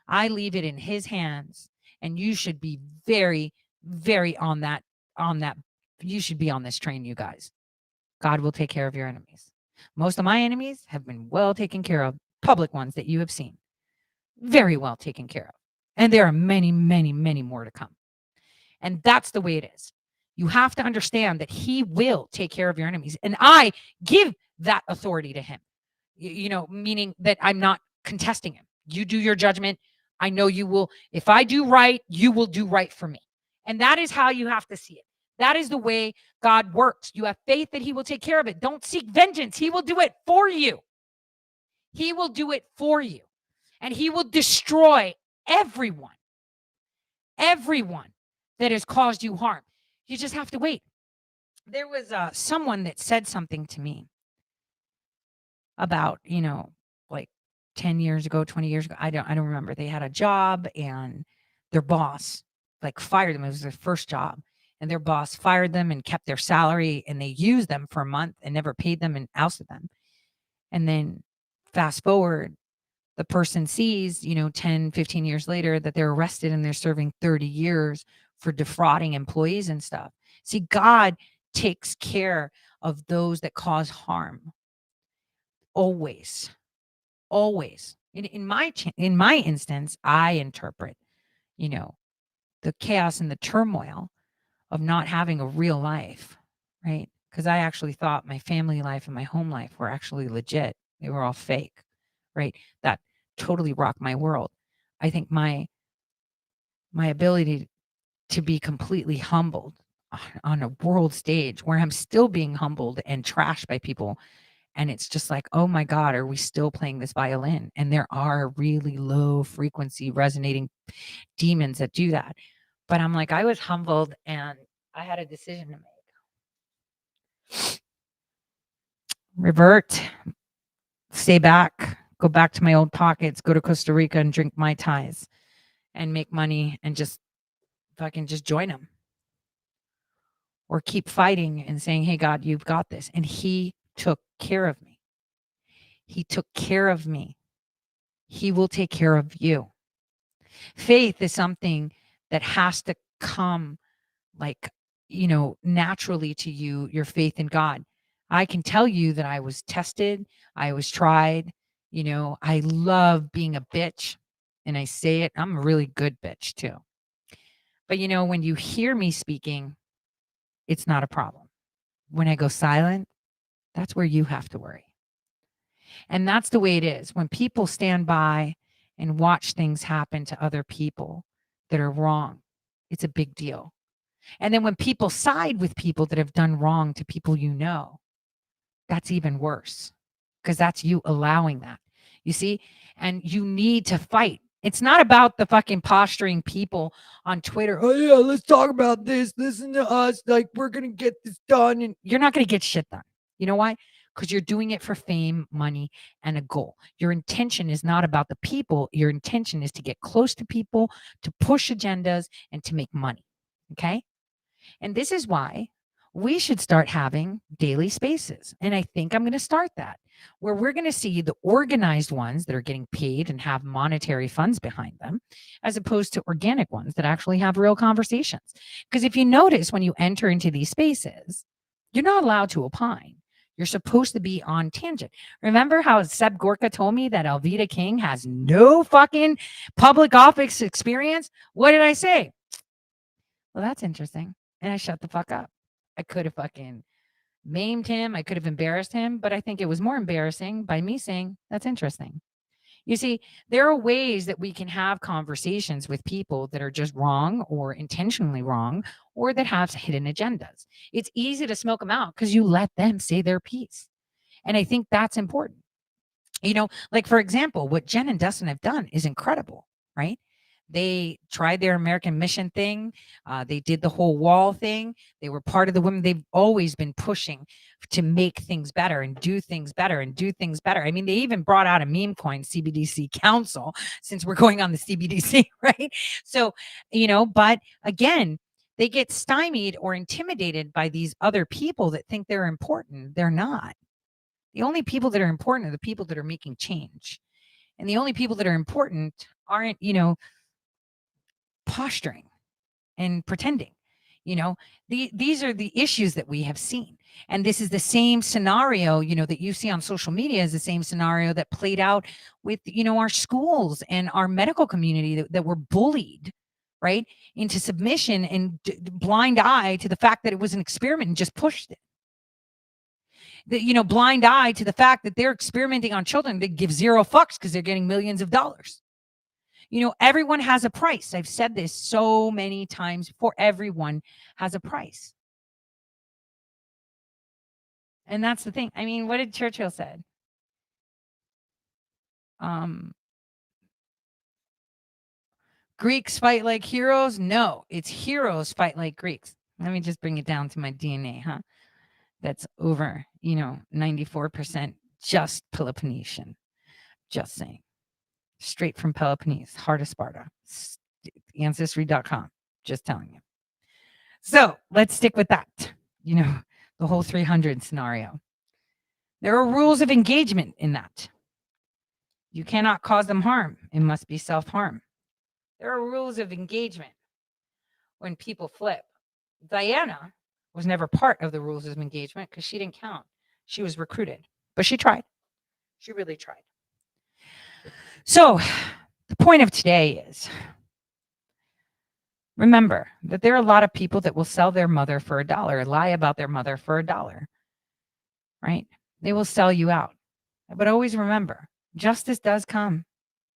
I leave it in his hands. And you should be very, very on that. You should be on this train, you guys. God will take care of your enemies. Most of my enemies have been well taken care of. Public ones that you have seen. Very well taken care of. And there are many, many, many more to come. And that's the way it is. You have to understand that he will take care of your enemies. And I give that authority to him, meaning that I'm not contesting him. You do your judgment. I know you will. If I do right, you will do right for me. And that is how you have to see it. That is the way God works. You have faith that he will take care of it. Don't seek vengeance. He will do it for you. He will do it for you. And he will destroy everyone that has caused you harm. You just have to wait. There was someone that said something to me about, like 10 years ago, 20 years ago. I don't remember. They had a job and their boss fired them. It was their first job. And their boss fired them and kept their salary, and they used them for a month and never paid them and ousted them. And then fast forward, the person sees, 10, 15 years later that they're arrested and they're serving 30 years for defrauding employees and stuff. See, God takes care of those that cause harm. Always. Always. In my instance, I interpret, the chaos and the turmoil of not having a real life, right? Because I actually thought my family life and my home life were actually legit. They were all fake, right? That totally rocked my world. I think my ability to be completely humbled on a world stage where I'm still being humbled and trashed by people. And it's just like, oh my God, are we still playing this violin? And there are really low frequency resonating demons that do that. But I'm like, I was humbled and I had a decision to make. Revert, stay back, go back to my old pockets, go to Costa Rica and drink Mai Tais and make money and just join them. Or keep fighting and saying, hey, God, you've got this. And he took care of me. He took care of me. He will take care of you. Faith is something that has to come naturally to you, your faith in God. I can tell you that I was tested. I was tried. I love being a bitch. And I say it, I'm a really good bitch too. But when you hear me speaking, it's not a problem. When I go silent, that's where you have to worry. And that's the way it is. When people stand by and watch things happen to other people that are wrong, it's a big deal. And then when people side with people that have done wrong to people that's even worse, because that's you allowing that. You see? And you need to fight. It's not about the fucking posturing people on Twitter. Oh yeah, let's talk about this. Listen to us. We're going to get this done. And you're not going to get shit done. You know why? because you're doing it for fame, money, and a goal. Your intention is not about the people. Your intention is to get close to people, to push agendas, and to make money. Okay. And this is why we should start having daily spaces. And I think I'm going to start that, where we're going to see the organized ones that are getting paid and have monetary funds behind them, as opposed to organic ones that actually have real conversations. Because if you notice, when you enter into these spaces, you're not allowed to opine. You're supposed to be on tangent. Remember how Seb Gorka told me that Alveda King has no fucking public office experience? What did I say? Well, that's interesting. And I shut the fuck up. I could have fucking maimed him. I could have embarrassed him, but I think it was more embarrassing by me saying, that's interesting. You see, there are ways that we can have conversations with people that are just wrong or intentionally wrong or that have hidden agendas. It's easy to smoke them out because you let them say their piece. And I think that's important. You know, like for example, what Jen and Dustin have done is incredible, right? They tried their American mission thing. They did the whole wall thing. They were part of the women. They've always been pushing to make things better and do things better and do things better. I mean, they even brought out a meme coin, CBDC Council, since we're going on the CBDC, right? So, you know, but again, they get stymied or intimidated by these other people that think they're important. They're not. The only people that are important are the people that are making change. And the only people that are important aren't, you know, posturing and pretending. You know, these are the issues that we have seen. And this is the same scenario, you know, that you see on social media is the same scenario that played out with, you know, our schools and our medical community that were bullied, right, into submission and blind eye to the fact that it was an experiment and just pushed it. You know, blind eye to the fact that they're experimenting on children that give zero fucks because they're getting millions of dollars. You know, everyone has a price. I've said this so many times before. Everyone has a price. And that's the thing. I mean, what did Churchill said? Greeks fight like heroes? No, it's heroes fight like Greeks. Let me just bring it down to my DNA, huh? That's over, you know, 94% just Peloponnesian. Just saying. Straight from Peloponnese, heart of Sparta. Ancestry.com. Just telling you. So let's stick with that. You know, the whole 300 scenario. There are rules of engagement in that. You cannot cause them harm. It must be self-harm. There are rules of engagement when people flip. Diana was never part of the rules of engagement because she didn't count. She was recruited, but she tried. She really tried. So the point of today is, remember that there are a lot of people that will sell their mother for $1, lie about their mother for $1, right? They will sell you out. But always remember, justice does come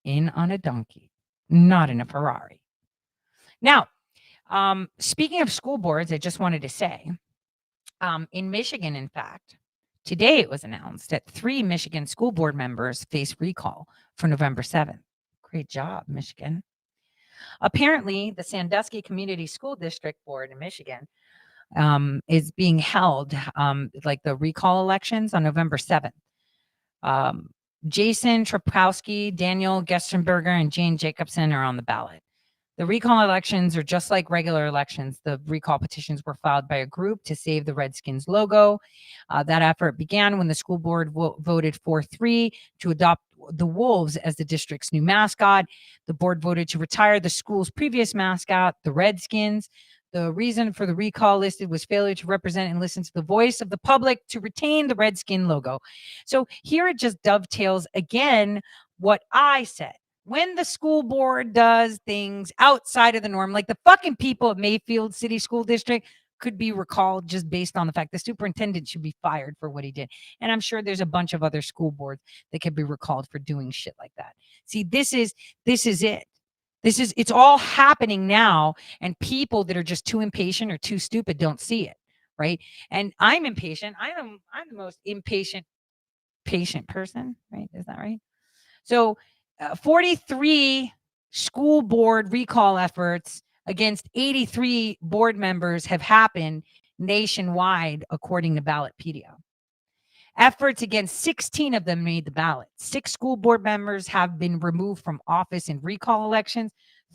in on a donkey, not in a Ferrari. Now, speaking of school boards, I just wanted to say, in Michigan, in fact, today it was announced that 3 Michigan school board members face recall for November 7th. Great job, Michigan. Apparently, the Sandusky Community School District Board in Michigan is being held, like the recall elections, on November 7th. Jason Trapkowski, Daniel Gestenberger, and Jane Jacobson are on the ballot. The recall elections are just like regular elections. The recall petitions were filed by a group to save the Redskins logo. That effort began when the school board voted 4-3 to adopt the Wolves as the district's new mascot. The board voted to retire the school's previous mascot, the Redskins. The reason for the recall listed was failure to represent and listen to the voice of the public to retain the Redskin logo. So here it just dovetails again what I said. When the school board does things outside of the norm, like the fucking people at Mayfield City School District could be recalled just based on the fact the superintendent should be fired for what he did. And I'm sure there's a bunch of other school boards that could be recalled for doing shit like that. See, this is it. It's all happening now, and people that are just too impatient or too stupid don't see it, right? And I'm impatient. I'm the most patient person, right? Is that right? So 43 school board recall efforts against 83 board members have happened nationwide, according to Ballotpedia. Efforts against 16 of them made the ballot. 6 school board members have been removed from office in recall elections.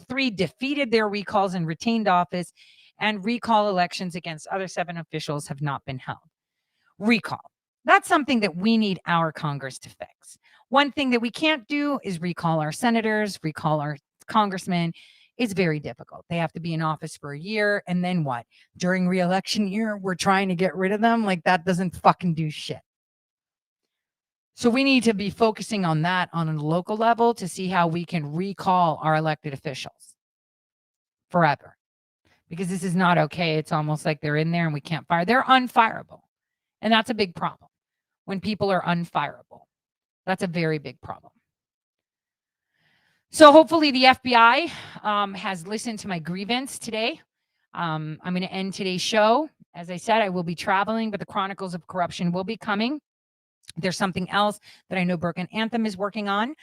3 defeated their recalls and retained office, and recall elections against other 7 officials have not been held. Recall. That's something that we need our Congress to fix. One thing that we can't do is recall our senators, recall our congressmen. It's very difficult. They have to be in office for a year, and then what? During re-election year, we're trying to get rid of them? Like, that doesn't fucking do shit. So we need to be focusing on that on a local level to see how we can recall our elected officials forever. Because this is not okay. It's almost like they're in there and we can't fire. They're unfireable. And that's a big problem. When people are unfireable, that's a very big problem. So hopefully the FBI has listened to my grievance today. I'm going to end today's show. As I said, I will be traveling, but the Chronicles of Corruption will be coming. There's something else that I know Broken Anthem is working on.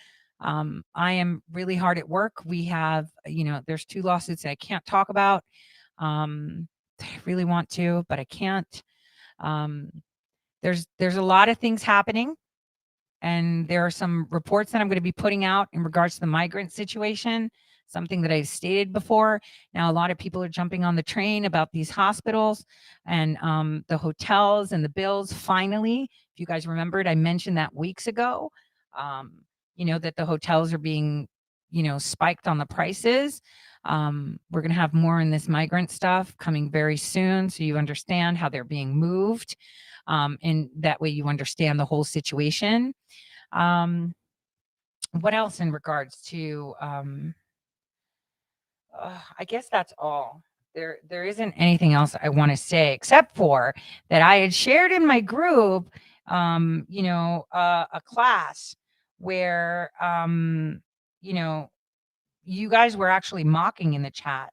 I am really hard at work. We have, there's 2 lawsuits that I can't talk about. I really want to, but I can't. There's a lot of things happening, and there are some reports that I'm going to be putting out in regards to the migrant situation, something that I've stated before. Now, a lot of people are jumping on the train about these hospitals and the hotels and the bills. Finally, if you guys remembered, I mentioned that weeks ago, that the hotels are being, spiked on the prices. We're going to have more in this migrant stuff coming very soon, so you understand how they're being moved. And that way you understand the whole situation. What else in regards to, I guess that's all. There isn't anything else I want to say, except for that I had shared in my group, a class where, you guys were actually mocking in the chat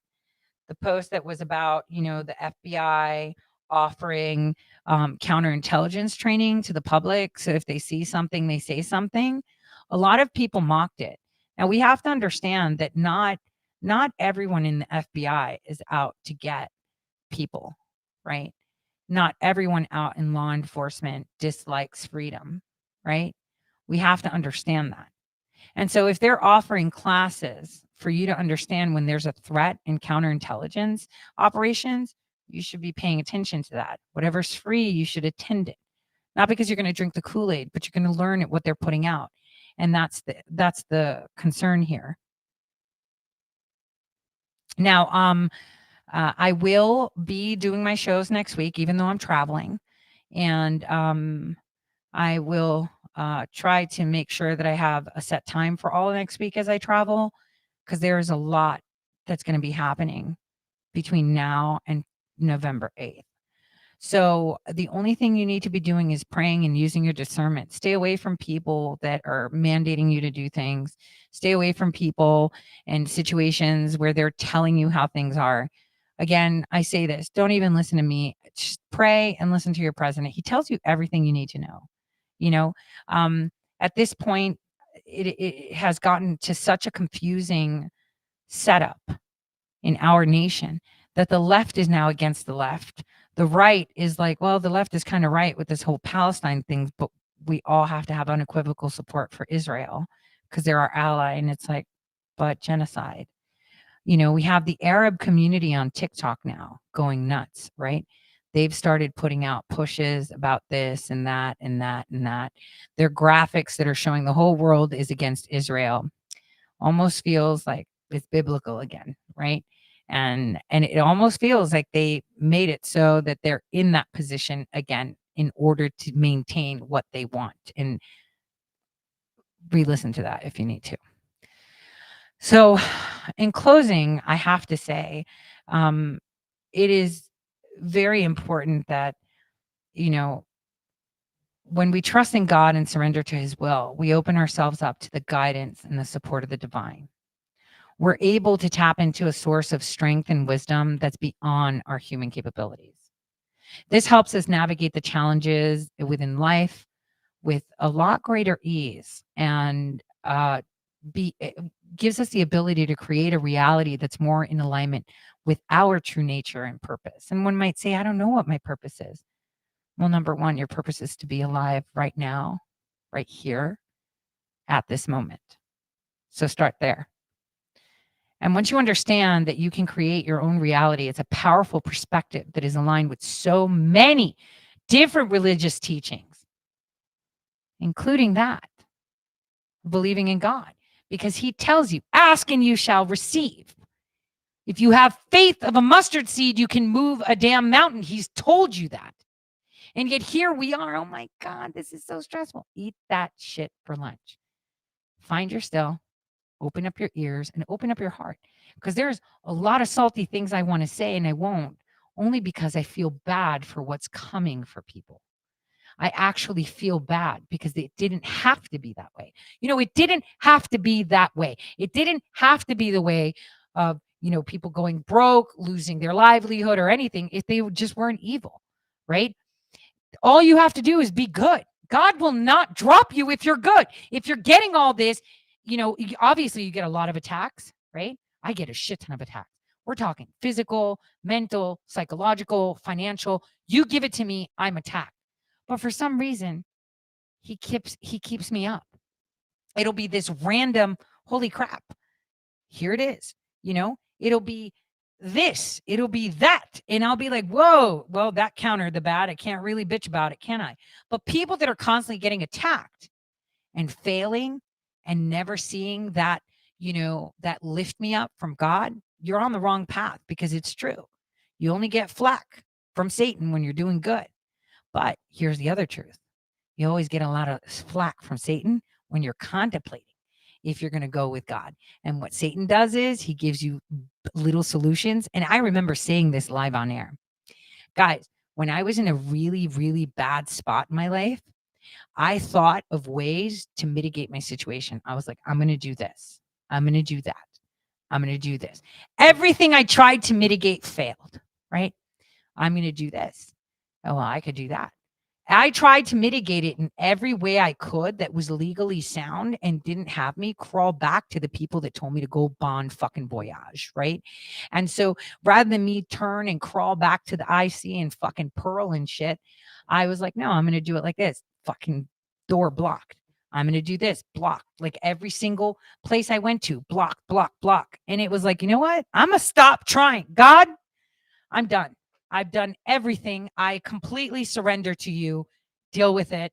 the post that was about, the FBI offering counterintelligence training to the public. So if they see something, they say something. A lot of people mocked it. Now we have to understand that not everyone in the FBI is out to get people, right? Not everyone out in law enforcement dislikes freedom, right? We have to understand that. And so if they're offering classes for you to understand when there's a threat in counterintelligence operations, you should be paying attention to that. Whatever's free, you should attend it. Not because you're going to drink the Kool-Aid, but you're going to learn what they're putting out. And that's the concern here. Now, I will be doing my shows next week, even though I'm traveling. And I will try to make sure that I have a set time for all next week as I travel, because there's a lot that's going to be happening between now and November 8th. So the only thing you need to be doing is praying and using your discernment. Stay away from people that are mandating you to do things. Stay away from people and situations where they're telling you how things are. Again, I say this, don't even listen to me. Just pray and listen to your president. He tells you everything you need to know. At this point, it has gotten to such a confusing setup in our nation that the left is now against the left. The right is like, well, the left is kind of right with this whole Palestine thing, but we all have to have unequivocal support for Israel because they're our ally. And it's like, but genocide. We have the Arab community on TikTok now going nuts, right? They've started putting out pushes about this and that and that and that. Their graphics that are showing the whole world is against Israel almost feels like it's biblical again, right? And it almost feels like they made it so that they're in that position again in order to maintain what they want. And re-listen to that if you need to. So in closing, I have to say, it is very important that, when we trust in God and surrender to his will, we open ourselves up to the guidance and the support of the divine. We're able to tap into a source of strength and wisdom that's beyond our human capabilities. This helps us navigate the challenges within life with a lot greater ease, and it gives us the ability to create a reality that's more in alignment with our true nature and purpose. And one might say, I don't know what my purpose is. Well, number one, your purpose is to be alive right now, right here, at this moment. So start there. And once you understand that you can create your own reality, it's a powerful perspective that is aligned with so many different religious teachings, including that, believing in God, because he tells you, ask and you shall receive. If you have faith of a mustard seed, you can move a damn mountain. He's told you that. And yet here we are. Oh my God, this is so stressful. Eat that shit for lunch. Find your still, open up your ears, and open up your heart. Because there's a lot of salty things I want to say and I won't, only because I feel bad for what's coming for people. I actually feel bad because it didn't have to be that way. It didn't have to be that way. It didn't have to be the way of, people going broke, losing their livelihood or anything if they just weren't evil, right? All you have to do is be good. God will not drop you if you're good. If you're getting all this, obviously you get a lot of attacks, right? I get a shit ton of attacks. We're talking physical, mental, psychological, financial. You give it to me, I'm attacked. But for some reason, he keeps me up. It'll be this random, holy crap. Here it is. It'll be this, it'll be that. And I'll be like, whoa, well, that countered the bad. I can't really bitch about it, can I? But people that are constantly getting attacked and failing and never seeing that, that lift me up from God, you're on the wrong path, because it's true. You only get flack from Satan when you're doing good. But here's the other truth. You always get a lot of flack from Satan when you're contemplating if you're going to go with God. And what Satan does is he gives you little solutions. And I remember saying this live on air. Guys, when I was in a really, really bad spot in my life, I thought of ways to mitigate my situation. I was like, I'm going to do this. I'm going to do that. I'm going to do this. Everything I tried to mitigate failed, right? I'm going to do this. Oh, well, I could do that. I tried to mitigate it in every way I could that was legally sound and didn't have me crawl back to the people that told me to go bon fucking voyage, right? And so rather than me turn and crawl back to the IC and fucking Pearl and shit, I was like, no, I'm going to do it like this. Fucking door blocked. I'm going to do this, blocked. Like every single place I went to, block, block, block. And it was like, you know what? I'm going to stop trying. God, I'm done. I've done everything. I completely surrender to you. Deal with it,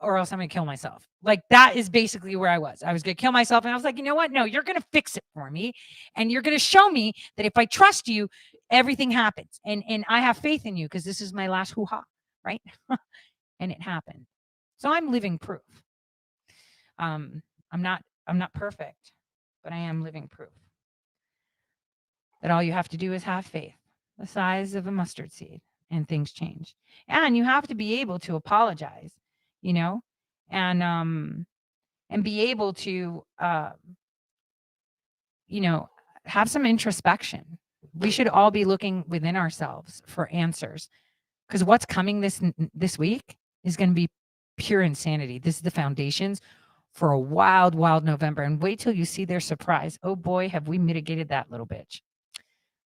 or else I'm going to kill myself. Like that is basically where I was. I was going to kill myself. And I was like, you know what? No, you're going to fix it for me. And you're going to show me that if I trust you, everything happens. And I have faith in you because this is my last hoo-ha, right? And it happened. So I'm living proof. I'm not perfect, but I am living proof that all you have to do is have faith, the size of a mustard seed, and things change. And you have to be able to apologize, and be able to, have some introspection. We should all be looking within ourselves for answers, because what's coming this week is going to be pure insanity. This is the foundations for a wild, wild November. And wait till you see their surprise. Oh boy, have we mitigated that little bitch.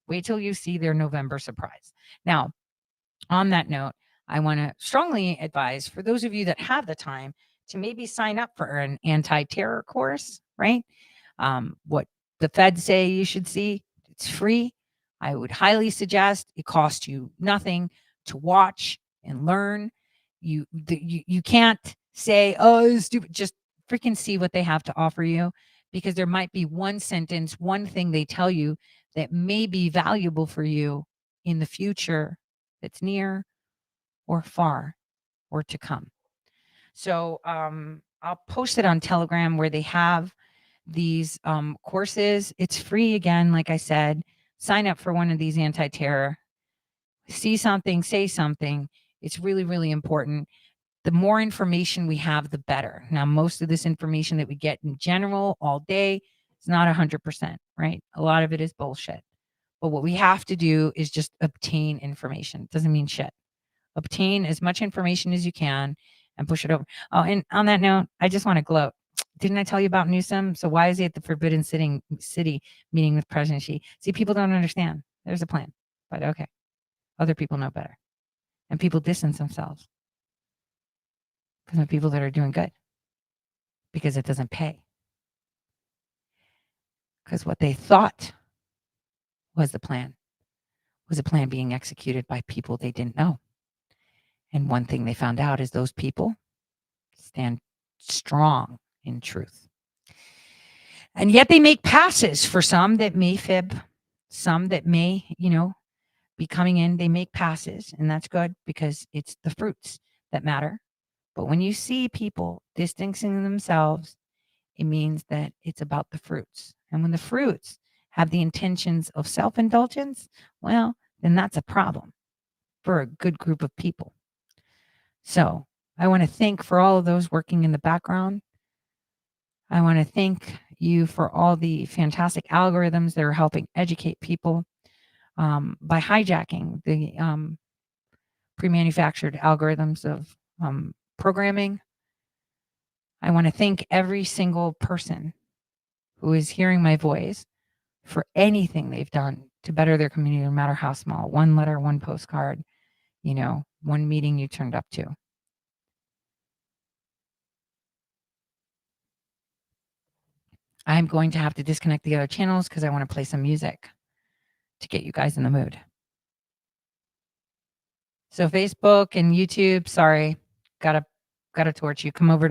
Wait till you see their November surprise. Now, on that note, I want to strongly advise for those of you that have the time to maybe sign up for an anti-terror course, right? What the feds say you should see, it's free. I would highly suggest. It costs you nothing to watch and learn. You can't say, oh, it's stupid. Just freaking see what they have to offer you, because there might be one sentence, one thing they tell you that may be valuable for you in the future that's near or far or to come. So I'll post it on Telegram where they have these courses. It's free again, like I said. Sign up for one of these anti-terror. See something, say something. It's really, really important. The more information we have, the better. Now, most of this information that we get in general all day, it's not 100%, right? A lot of it is bullshit. But what we have to do is just obtain information. It doesn't mean shit. Obtain as much information as you can and push it over. Oh, and on that note, I just want to gloat. Didn't I tell you about Newsom? So why is he at the Forbidden City meeting with President Xi? See, people don't understand. There's a plan, but okay. Other people know better. And people distance themselves from the people that are doing good because it doesn't pay. Because what they thought was the plan was a plan being executed by people they didn't know. And one thing they found out is those people stand strong in truth. And yet they make passes for some that may fib, some that may, be coming in. They make passes, and that's good because it's the fruits that matter. But when you see people distancing themselves, it means that it's about the fruits. And when the fruits have the intentions of self-indulgence, well, then that's a problem for a good group of people. So I want to thank for all of those working in the background. I want to thank you for all the fantastic algorithms that are helping educate people by hijacking the pre-manufactured algorithms of programming. I want to thank every single person who is hearing my voice for anything they've done to better their community, no matter how small. One letter, one postcard, one meeting you turned up to. I'm going to have to disconnect the other channels because I want to play some music to get you guys in the mood. So Facebook and YouTube, sorry, gotta torch you. Come over to